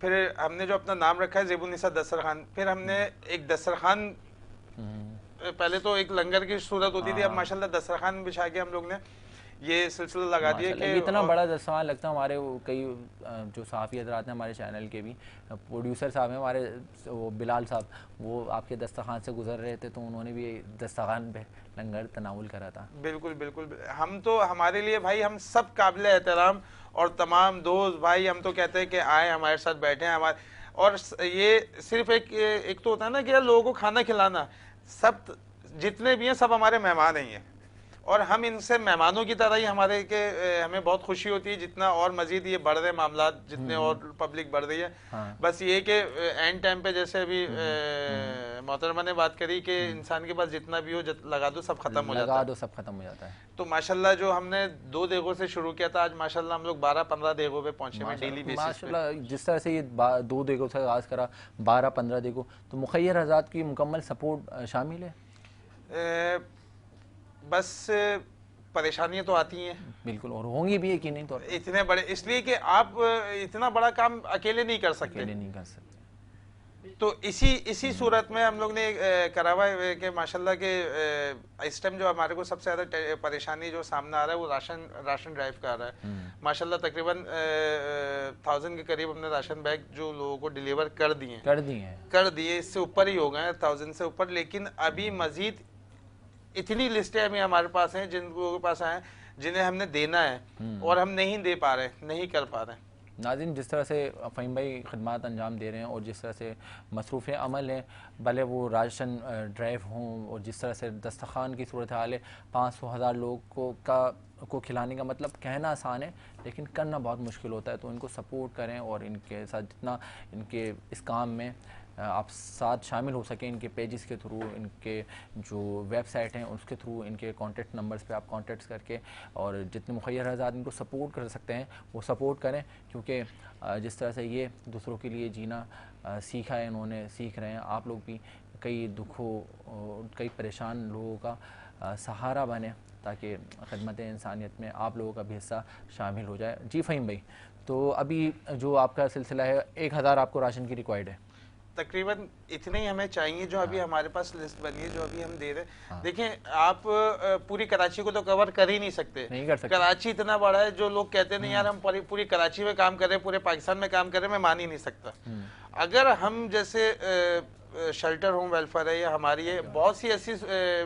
S8: پھر ہم نے جو اپنا نام رکھا ہے زیب النساء دسترخوان، پھر ہم نے ایک دسترخوان، پہلے تو ایک لنگر کی صورت ہوتی تھی، اب ماشاءاللہ دسترخوان بچھا کے ہم لوگ نے یہ سلسلہ لگا دیا کہ
S3: اتنا بڑا دسترخوان لگتا ہے. ہمارے کئی جو صحافی حضرات ہیں ہمارے چینل کے بھی پروڈیوسر صاحب ہیں ہمارے، وہ بلال صاحب، وہ آپ کے دسترخوان سے گزر رہے تھے تو انہوں نے بھی دسترخوان پہ لنگر تناول کرا تھا.
S8: بالکل بالکل. ہم تو ہمارے لیے بھائی ہم سب قابل احترام اور تمام دوست بھائی ہم تو کہتے ہیں کہ آئیں ہمارے ساتھ بیٹھیں ہمارے. اور یہ صرف ایک تو ہوتا ہے نا کہ لوگوں کو کھانا کھلانا، سب جتنے بھی ہیں سب ہمارے مہمان ہی ہیں، اور ہم ان سے مہمانوں کی طرح ہی ہمارے کہ ہمیں بہت خوشی ہوتی ہے جتنا اور مزید یہ بڑھ رہے معاملات، جتنے اور پبلک بڑھ رہی ہے. بس یہ کہ اینڈ ٹائم پہ جیسے ابھی محترمہ نے بات کری کہ انسان کے پاس جتنا بھی ہو لگا دو سب ختم ہو جاتا ہے. تو ماشاءاللہ جو ہم نے 2 دیگوں سے شروع کیا تھا، آج ماشاءاللہ ہم لوگ 12-15 دیگوں پہ پہنچے ہیں ڈیلی بیسس پہ.
S3: ماشاءاللہ جس طرح سے یہ 2 دیگوں سے آغاز کرا 12-15 دیگوں، تو مخیر حضرات کی مکمل سپورٹ شامل ہے؟
S8: بس پریشانیاں تو آتی ہیں
S3: بالکل، اور ہوں گی بھی یقیناً طور پر
S8: اتنے بڑے، اس لیے کہ آپ اتنا بڑا کام اکیلے نہیں کر سکتے. تو اسی صورت میں ہم لوگ نے کرا ہوا ہے کہ ماشاءاللہ کہ اس ٹائم جو ہمارے کو سب سے زیادہ پریشانی جو سامنے آ رہا ہے وہ راشن ڈرائیو کا آ رہا ہے. ماشاءاللہ تقریباً 1000 کے قریب ہم نے راشن بیگ جو لوگوں کو ڈیلیور کر دیے. اس سے اوپر ہی ہو گئے ہیں 1000 سے اوپر، لیکن ابھی مزید اتنی لسٹیں ابھی ہمارے پاس ہیں جن لوگوں کے پاس ہیں جنہیں ہم نے دینا ہے اور ہم نہیں دے پا رہے، نہیں کر پا رہے.
S3: ناظرین جس طرح سے فہیم بھائی خدمات انجام دے رہے ہیں اور جس طرح سے مصروف عمل ہیں، بھلے وہ راشن ڈرائیو ہوں، اور جس طرح سے دسترخوان کی صورتحال ہے، 500,000 لوگ کو کھلانے کا مطلب کہنا آسان ہے لیکن کرنا بہت مشکل ہوتا ہے. تو ان کو سپورٹ کریں اور ان کے ساتھ جتنا ان کے اس کام میں آپ ساتھ شامل ہو سکیں، ان کے پیجز کے تھرو، ان کے جو ویب سائٹ ہیں اس کے تھرو، ان کے کانٹیکٹ نمبرز پہ آپ کانٹیکٹس کر کے، اور جتنے مخیر حضرات ان کو سپورٹ کر سکتے ہیں وہ سپورٹ کریں. کیونکہ جس طرح سے یہ دوسروں کے لیے جینا سیکھا ہے، انہوں نے سیکھ رہے ہیں، آپ لوگ بھی کئی دکھوں، کئی پریشان لوگوں کا سہارا بنے تاکہ خدمت انسانیت میں آپ لوگوں کا بھی حصہ شامل ہو جائے. جی فہیم بھائی، تو ابھی جو آپ کا سلسلہ ہے 1000 آپ کو راشن کی ریکوائرڈ ہے؟
S8: تقریباً اتنے ہی ہمیں چاہیے جو ابھی ہمارے پاس لسٹ بنی ہے، جو ابھی ہم دے رہے ہیں. دیکھیں آپ پوری کراچی کو تو کور کر ہی نہیں سکتے. کراچی اتنا بڑا ہے، جو لوگ کہتے ہیں نہیں یار ہم پوری کراچی میں کام کر رہے ہیں، پورے پاکستان میں کام کر رہے ہیں، میں مان ہی نہیں سکتا. اگر ہم جیسے شیلٹر ہوم ویلفیئر ہے یا ہماری ہے، بہت سی ایسی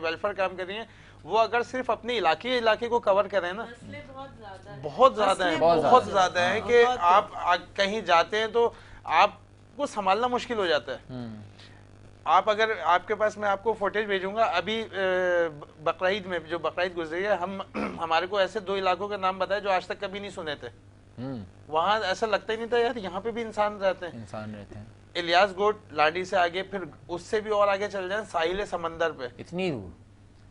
S8: ویلفیئر کام کر رہی ہیں، وہ اگر صرف اپنے علاقے کو کور کریں نا، بہت زیادہ ہے کہ آپ کہیں جاتے ہیں تو آپ کو سنبھالنا مشکل ہو جاتا ہے. آپ اگر آپ کے پاس، میں آپ کو فوٹیج بھیجوں گا، ابھی بقرعید میں جو بقرعید گزری ہے، ہمارے کو ایسے 2 علاقوں کا نام بتایا جو آج تک کبھی نہیں سنے تھے. وہاں ایسا لگتا ہی نہیں تھا یار یہاں پہ بھی انسان رہتے ہیں. الیاس گوٹ لانڈی سے آگے، پھر اس سے بھی اور آگے چل جائیں ساحل سمندر پہ،
S3: اتنی دور.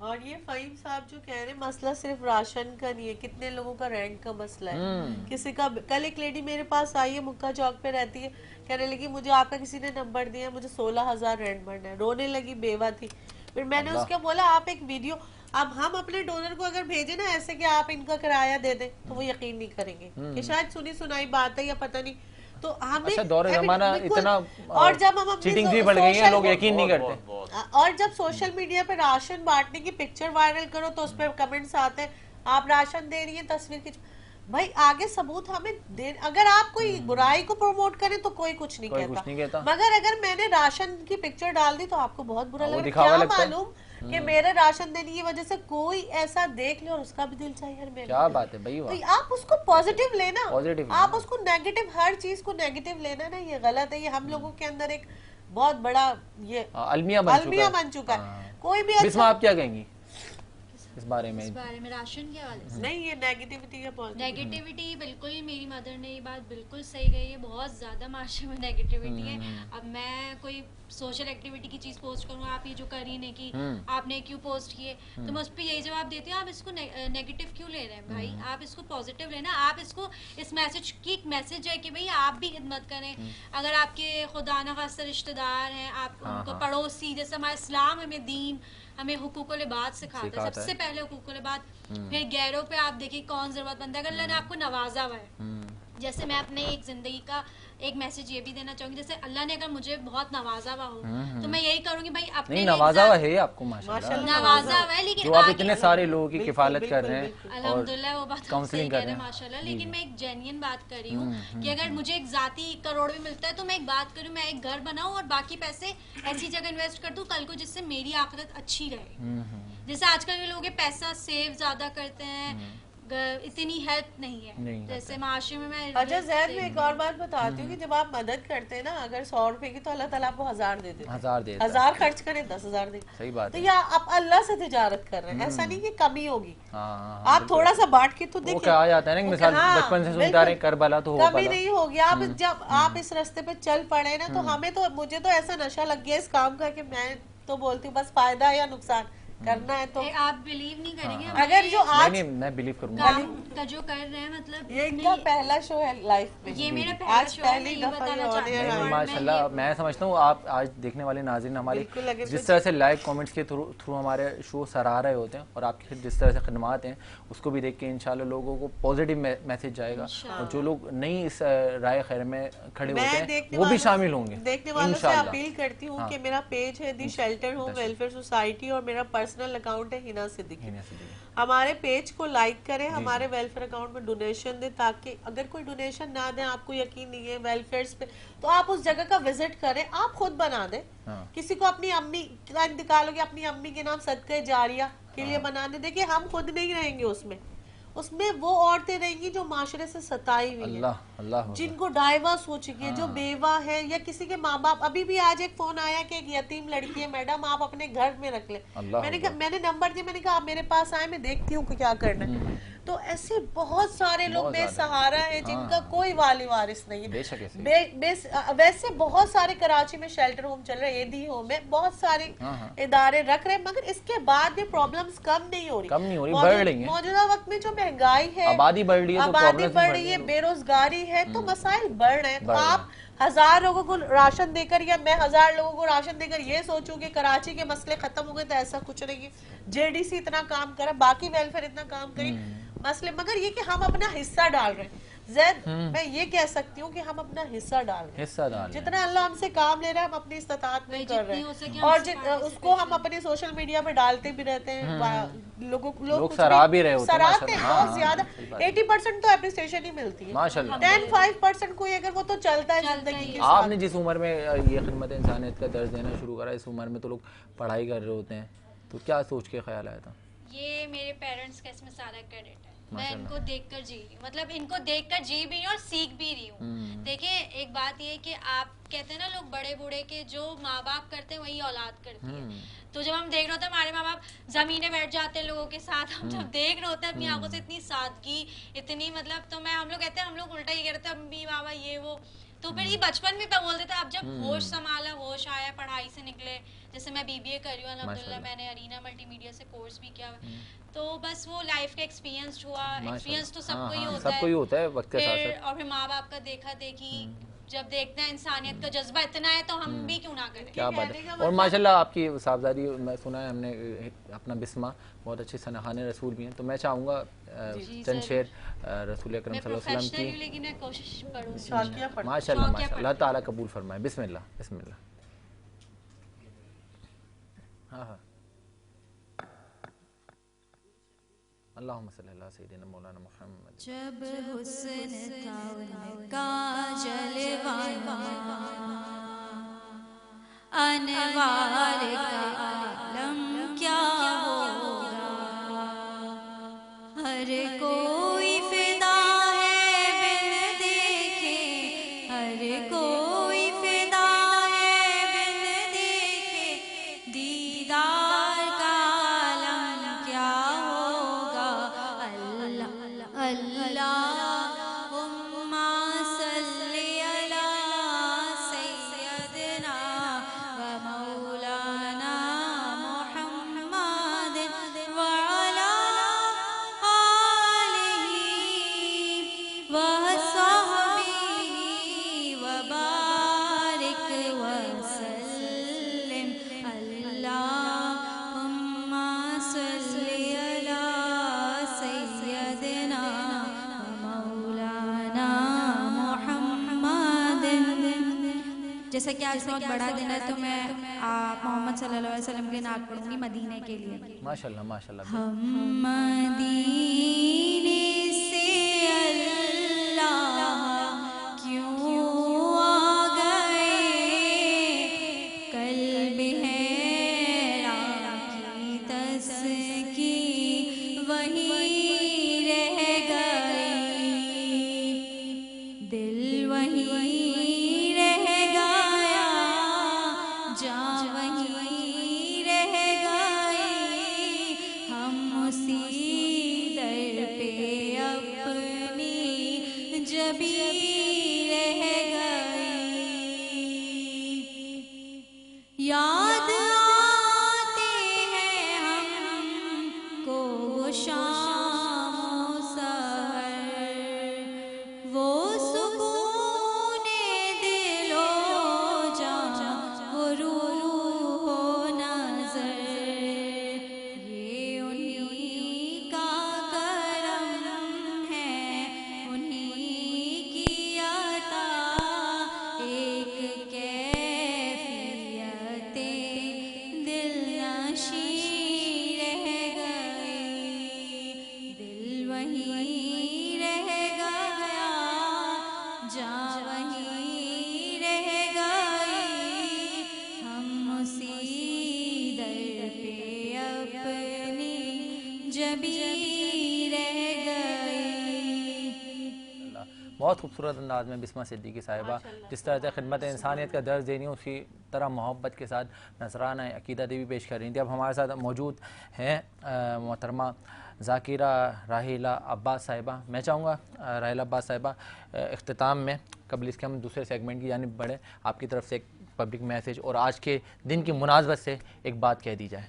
S6: اور یہ فہیم صاحب جو کہہ رہے ہیں مسئلہ صرف راشن کا نہیں ہے، کتنے لوگوں کا رینٹ کا مسئلہ ہے. کسی کا کل ایک لیڈی میرے پاس آئی ہے، مکہ چوک پہ رہتی ہے، کہنے لگی مجھے آپ کا کسی نے نمبر دیا، مجھے 16,000 رینٹ بھرنا ہے. رونے لگی، بیوہ تھی. پھر میں نے اس کو بولا آپ ایک ویڈیو، اب ہم اپنے ڈونر کو اگر بھیجیں نا ایسے کہ آپ ان کا کرایہ دے دیں تو وہ یقین نہیں کریں گے کہ شاید سنی سنائی بات ہے یا پتہ نہیں. تو ہمیں
S3: دور زمانہ اتنا
S6: اور جب ہم
S3: چیٹنگ بھی بڑھ گئی ہے، لوگ یقین نہیں کرتے.
S6: اور جب سوشل میڈیا پہ راشن بانٹنے کی پکچر وائرل کرو تو اس پہ کمنٹس آتے ہیں آپ راشن دے رہی ہیں، تصویر کھینچ. بھائی آگے ثبوت ہمیں دے. اگر آپ کوئی برائی کو پروموٹ کریں تو کوئی کچھ نہیں کہتا، مگر اگر میں نے راشن کی پکچر ڈال دی تو آپ کو بہت برا لگا. کیا معلوم کہ میرے راشن دینے کی وجہ سے کوئی ایسا دیکھ لے اور اس کا بھی دل چاہیے.
S3: کیا بات ہے بھائی،
S6: آپ اس کو پازیٹیو لینا، آپ اس کو نیگیٹو، ہر چیز کو نیگیٹو لینا نا، یہ غلط ہے. یہ ہم لوگوں کے اندر ایک بہت بڑا یہ
S3: المیہ
S6: بن چکا ہے. کوئی بھی
S3: بسما آپ کیا کہیں گی اس بارے میں
S7: راشن کے حوالے سے؟
S6: نہیں، یہ نیگیٹیوٹی کا
S7: نیگیٹیوٹی بالکل، میری مدر نے یہ بات بالکل صحیح کہی ہے، بہت زیادہ معاشرے میں نیگیٹیوٹی ہے. اب میں کوئی سوشل ایکٹیویٹی کی چیز پوسٹ کروں، آپ یہ جو کر رہی ہیں کہ آپ نے کیوں پوسٹ کیے، تو میں اس پہ یہی جواب دیتی ہوں آپ اس کو نیگیٹو کیوں لے رہے ہیں بھائی، آپ اس کو پازیٹیو لینا. آپ اس کو اس میسج کی ایک میسج ہے کہ بھائی آپ بھی خدمت کریں. اگر آپ کے خدا نخواستہ رشتہ دار ہیں، آپ ان کو پڑوسی، جیسے ہمارا اسلام ہمیں دین ہمیں حقوق العباد سکھاتا ہے، سب سے پہلے حقوق العباد، پھر غیروں پہ آپ دیکھیں کون ضرورت مند ہے. اگر اللہ نے آپ کو نوازا ہوا ہے، جیسے میں اپنے ایک زندگی کا ایک میسج یہ بھی دینا چاہوں گی، جیسے اللہ نے اگر مجھے بہت نوازا ہوا ہو تو میں یہی کروں گی بھائی اپنے
S3: نہیں نوازا ہوا ہے آپ کو ماشاءاللہ،
S7: نوازا ہوا ہے، لیکن
S3: جو آپ اتنے سارے لوگوں کی کفالت کر رہے ہیں،
S7: الحمدللہ وہ بات
S3: کاؤنسلنگ کر رہے ہیں
S7: ماشاءاللہ. لیکن میں ایک جینین بات کر رہی ہوں کہ اگر مجھے ایک ذاتی کروڑ بھی ملتا ہے تو میں ایک بات کروں، میں ایک گھر بناؤں اور باقی پیسے ایسی جگہ انویسٹ کر دوں کل کو، جس سے میری آخرت اچھی رہے. جیسے آج کل کے لوگ پیسہ سیو زیادہ کرتے ہیں، اتنی ہیلپ نہیں ہے جیسے معاشرے میں.
S6: اچھا زید، میں ایک اور بات بتاتی ہوں کہ جب آپ مدد کرتے ہیں نا، اگر 100 روپے کی تو اللہ تعالیٰ آپ کو 1000 دے دیتے ہیں، 1000 خرچ کریں 10,000 دے.
S3: صحیح بات
S6: تو یا آپ اللہ سے تجارت کر رہے ہیں، ایسا نہیں کہ کمی ہوگی. آپ تھوڑا سا بانٹ کے تو دیکھیں،
S3: وہ کہا جاتا ہے نا مثال بچپن سے سنتا رہے کربلا تو ہو
S6: کمی نہیں ہوگی. آپ جب آپ اس راستے پہ چل پڑے نا، تو ہمیں تو مجھے تو ایسا نشہ لگ گیا اس کام کا کہ میں تو بولتی ہوں بس فائدہ یا نقصان کرنا ہے. تو
S7: آپ بلیو نہیں کریں گے،
S6: اگر جو آج
S3: میں بلیو کروں گا
S7: کا جو کر رہے ہیں، مطلب
S6: یہ ان کا پہلا شو ہے لائف میں،
S7: یہ میرا پہلا شو ہے،
S6: پہلی دفعہ
S3: ماشاءاللہ. میں سمجھتا ہوں آپ آج دیکھنے والے ناظرین ہمارے جس طرح سے لائک کامنٹس کے تھرو ہمارے شو سراہ رہے ہوتے ہیں، اور آپ کی جس طرح سے خدمات ہیں اس کو بھی دیکھ کے انشاءاللہ لوگوں کو پازیٹیو میسج جائے گا، اور جو لوگ نہیں اس رائے خیر میں کھڑے ہوتے ہیں وہ بھی شامل ہوں گے.
S6: دیکھنے والوں سے اپیل کرتی ہوں کہ میرا پیج ہے دی شیلٹر ہوم ویلفیئر سوسائٹی، اور میرا پرسنل اکاؤنٹ ہے ہینا صدیقی. ہمارے پیج کو لائک کریں، ہمارے ویلفیئر اکاؤنٹ میں ڈونیشن دیں، تاکہ اگر کوئی ڈونیشن نہ دیں، آپ کو یقین نہیں ہے ویلفیئرز پہ، تو آپ اس جگہ کا وزٹ کریں، آپ خود بنا دیں. کسی کو اپنی امی کا انتقال ہو گیا، اپنی امی کے نام صدقہ جاریہ کے لیے بنانے. دیکھیں ہم خود نہیں رہیں گے اس میں وہ عورتیں رہیں گی جو معاشرے سے ستائی ہوئی ہیں، جن کو ڈائیورس ہو چکی ہے، جو بیوہ ہے، یا کسی کے ماں باپ. ابھی بھی آج ایک فون آیا کہ ایک یتیم لڑکی ہے، میڈم آپ اپنے گھر میں رکھ لیں. میں نے نمبر دیا، میں نے کہا آپ میرے پاس آئے، میں دیکھتی ہوں کہ کیا کرنا ہے. تو ایسے بہت سارے لوگ بے سہارا ہیں جن کا کوئی والی وارث نہیں ہے. ویسے بہت سارے کراچی میں شیلٹر ہوم چل رہے ہیں، ایدی ہوم ہے، بہت سارے ادارے رکھ رہے ہیں، مگر اس کے بعد بھی پرابلمز کم نہیں ہو رہی. موجودہ وقت میں جو مہنگائی ہے، آبادی بڑھ رہی ہے، بے روزگاری ہے، تو مسائل بڑھ رہے ہیں. تو آپ 1000 لوگوں کو راشن دے کر، یا میں 1000 لوگوں کو راشن دے کر یہ سوچوں کہ کراچی کے مسئلے ختم ہو گئے، تو ایسا کچھ نہیں ہے. JDC اتنا کام کرا، باقی ویلفیئر اتنا کام کری مسئلے، مگر یہ کہ ہم اپنا حصہ ڈال رہے ہیں. زید، میں یہ کہہ سکتی ہوں کہ ہم اپنا حصہ ڈال رہے ہیں، جتنا اللہ ہم سے کام لے رہا ہے ہم اپنی استطاعت میں کر رہے ہیں، اور اس کو ہم اپنے سوشل میڈیا پہ ڈالتے بھی رہتے ہیں. لوگ سراہ بھی رہے ہوتے ہیں بہت زیادہ. 80% تو اپریسیشن ہی ملتی ہے، 10-5% کوئی اگر وہ تو چلتا ہے زندگی.
S3: آپ نے جس عمر میں یہ خدمت انسانیت کا درس دینا شروع کرا، اس عمر میں تو لوگ پڑھائی کر رہے ہوتے ہیں، تو کیا سوچ کے خیال آیا تھا؟
S7: یہ میرے پیرنٹس کا اس میں سارا کریڈٹ ہے. میں ان کو دیکھ کر جی رہی ہوں، مطلب ان کو دیکھ کر جی بھی رہی ہوں اور سیکھ بھی رہی ہوں. دیکھیں ایک بات یہ کہ آپ کہتے ہیں نا لوگ بڑے بوڑھے کے جو ماں باپ کرتے ہیں وہی اولاد کرتی ہے. تو جب ہم دیکھ رہے ہوتے ہیں ہمارے ماں باپ زمینیں بیٹھ جاتے ہیں لوگوں کے ساتھ، ہم جب دیکھ رہے ہوتے ہیں اپنی آنکھوں سے اتنی سادگی، اتنی مطلب، تو ہم لوگ کہتے ہیں ہم لوگ الٹا یہ کہتے ہیں امی بابا یہ وہ. تو پھر یہ بچپن میں بول دیتے اب جب ہوش سنبھالا، ہوش آیا، پڑھائی سے نکلے، جیسے میں BBA کر رہی ہوں الحمدللہ، میں نے ارینا ملٹی میڈیا سے کورس بھی کیا، تو بس وہ لائف کا ایکسپیرینس ہوا. ایکسپیرینس تو سب کو ہی ہوتا ہے وقت کے ساتھ، اور پھر ماں باپ کا دیکھا دیکھی جب دیکھتے ہیں انسانیت کا جذبہ اتنا ہے تو ہم بھی کیوں نہ کریں.
S3: کیا بات ہے. اور ماشاءاللہ آپ کی صاحبزادی میں سنا ہے ہم نے اپنا بسمہ بہت اچھے سنخان رسول بھی ہیں، تو میں چاہوں گا چند شعر رسول اکرم صلی اللہ علیہ وسلم کی.
S7: لیکن میں کوشش پڑھوں.
S3: ماشاءاللہ ماشاءاللہ، اللہ تعالیٰ قبول فرمائے. بسم اللہ بسم اللہ. ہاں اللہم صلی اللہ سیدنا مولانا محمد.
S10: جب حسن تھا ان کا جلوہ انوار کا عالم کیا ہوگا. ہر کوئی فدا ہے بن دیکھے، ہر کوئی فدا ہے جیسا کہ آج بہت بڑا دن ہے تو میں آپ محمد صلی اللہ علیہ وسلم کے نعت پڑھوں گی مدینے کے لیے.
S3: ماشاءاللہ ماشاءاللہ.
S10: ہم مدینے سے اللہ کیوں آ گئے, قلب حیران کی تسکی وہیں رہ گئی, دل وہیں رہ گیا, جاں وہیں رہ گئی, ہم اسی در پہ اپنی جبی رہ گئی. یاد آتے ہیں ہم کو وہ شام و سحر, وہ سکون دل و جاں, وہ روح و نظر, یہ انہی کا کرم ہے, انہی کی عطا, ایک کیفیت دل نشیں رہ گئی, دل وہیں رہ گیا, جاں وہیں رہ گئی, ہم اسی در پہ اپنی جبی رہ گئی.
S3: بہت خوبصورت انداز میں بسمہ صدیقی صاحبہ جس طرح سے خدمت انسانیت کا درس دینی اسی طرح محبت کے ساتھ نذرانہ عقیدہ دیوی پیش کر رہی تھی. اب ہمارے ساتھ موجود ہیں محترمہ ذاکرہ راحیلہ عباس صاحبہ. میں چاہوں گا راحیلہ عباس صاحبہ اختتام میں قبل اس کے ہم دوسرے سیگمنٹ کی جانب بڑھیں, آپ کی طرف سے ایک پبلک میسیج اور آج کے دن کی مناسبت سے ایک بات کہہ دی جائے.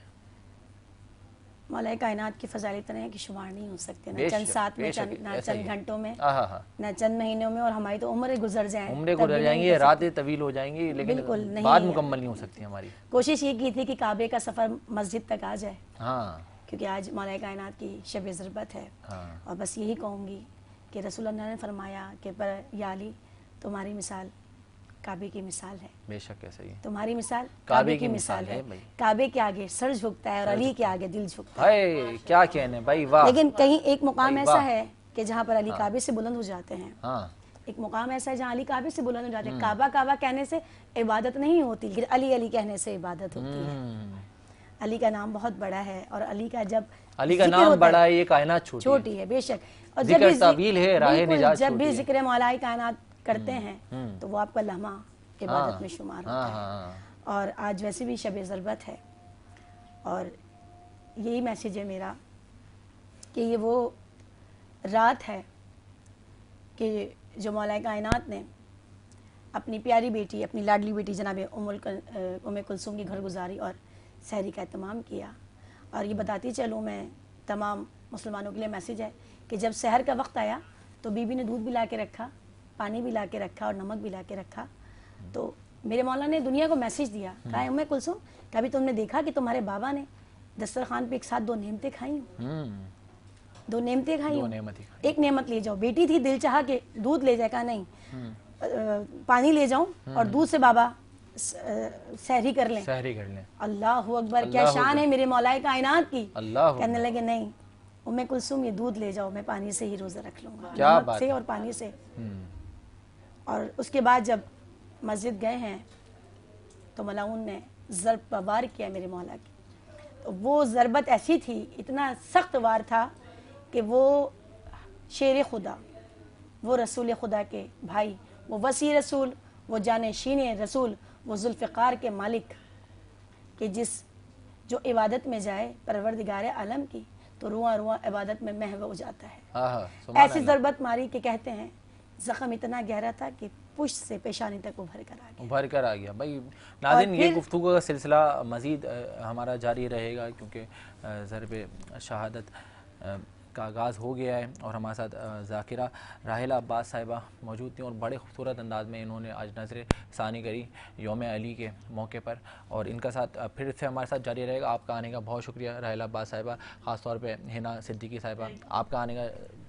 S9: مولا کائنات کی فضائل اتنے ہیں کہ شمار نہیں ہو سکتے, نہ چند ساتھ میں, نہ چند گھنٹوں میں, نہ چند مہینوں میں, اور ہماری تو عمریں گزر جائیں,
S3: عمریں گزر جائیں گی, راتیں طویل ہو جائیں گی, لیکن بات مکمل نہیں ہو سکتی ہماری.
S9: کوشش یہ کی تھی کہ کعبے کا سفر مسجد تک آ جائے,
S3: ہاں
S9: کیونکہ آج مولا کائنات کی شب ضربت ہے, اور بس یہی کہوں گی کہ رسول اللہ نے فرمایا کہ پر یا علی تمہاری مثال کعبے کی مثال ہے.
S3: بے شک ایسا ہی,
S9: تمہاری مثال کعبے کی مثال ہے. کعبے کے آگے سر جھکتا ہے اور علی کے آگے دل جھکتا ہے.
S3: کیا کہنے بھائی, واہ.
S9: لیکن کہیں ایک مقام ایسا ہے کہ جہاں پر علی کعبے سے بلند ہو جاتے ہیں, ایک مقام ایسا ہے جہاں علی کعبے سے بلند ہو جاتے ہیں. کعبہ کعبہ کہنے سے عبادت نہیں ہوتی, لیکن علی علی کہنے سے عبادت ہوتی ہے. علی کا نام بہت بڑا ہے, اور علی کا جب
S3: علی کا نام بڑا ہے, یہ کائنات
S9: چھوٹی ہے. بے شک, اور جب بھی ذکر مولا کائنات کرتے ہیں تو وہ آپ کا لمحہ عبادت میں شمار ہوتا ہے. اور آج ویسے بھی شب ضربت ہے, اور یہی میسیج ہے میرا کہ یہ وہ رات ہے کہ جو مولا کائنات نے اپنی پیاری بیٹی, اپنی لاڈلی بیٹی جناب ام کلثوم کی گھر گزاری اور سحری کا اہتمام کیا. اور یہ بتاتی چلوں میں, تمام مسلمانوں کے لیے میسیج ہے کہ جب سحر کا وقت آیا تو بی بی نے دودھ بھی لا کے رکھا, پانی بھی لا کے رکھا, اور نمک بھی لا کے رکھا. تو میرے مولا نے دنیا کو میسیج دیا, کہا ام کلثوم کبھی تم نے دیکھا کہ تمہارے بابا نے دسترخوان پہ ایک ساتھ دو نعمتیں کھائی ہوں, دو نعمتیں کھائی ہوں. ایک نعمت لے جاؤ, بیٹی تھی دل چاہا کہ دودھ لے جائے, کہا نہیں پانی لے جاؤں اور دودھ سے بابا سحری کر لیں. اللہ اکبر, کیا شان ہے میرے مولا کائنات کی. کہنے لگے نہیں ام کلثوم یہ دودھ لے جاؤ, میں پانی سے ہی روزہ رکھ لوں گا, نمک سے اور پانی سے. اور اس کے بعد جب مسجد گئے ہیں تو ملعون نے ضرب پر وار کیا میرے مولا کی. تو وہ ضربت ایسی تھی, اتنا سخت وار تھا کہ وہ شیر خدا, وہ رسول خدا کے بھائی, وہ وسیع رسول, وہ جانشین رسول, وہ ذوالفقار کے مالک, کہ جو عبادت میں جائے پروردگار عالم کی تو رواں رواں عبادت میں محو ہو جاتا ہے. ایسی ضربت ماری کہ کہتے ہیں زخم اتنا گہرا تھا کہ پشت سے پیشانی تک ابھر کر آ گیا.
S3: بھائی ناظرین, یہ گفتگو کا سلسلہ مزید ہمارا جاری رہے گا کیونکہ ضرب شہادت کا آغاز ہو گیا ہے, اور ہمارے ساتھ ذاکرہ راحیلہ عباس صاحبہ موجود تھیں, اور بڑے خوبصورت انداز میں انہوں نے آج نظر ثانی کری یوم علی کے موقع پر, اور ان کا ساتھ پھر سے ہمارے ساتھ جاری رہے گا. آپ کا آنے کا بہت شکریہ راحیلہ عباس صاحبہ, خاص طور پہ ہنا صدیقی صاحبہ, آپ کا آنے کا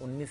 S3: 19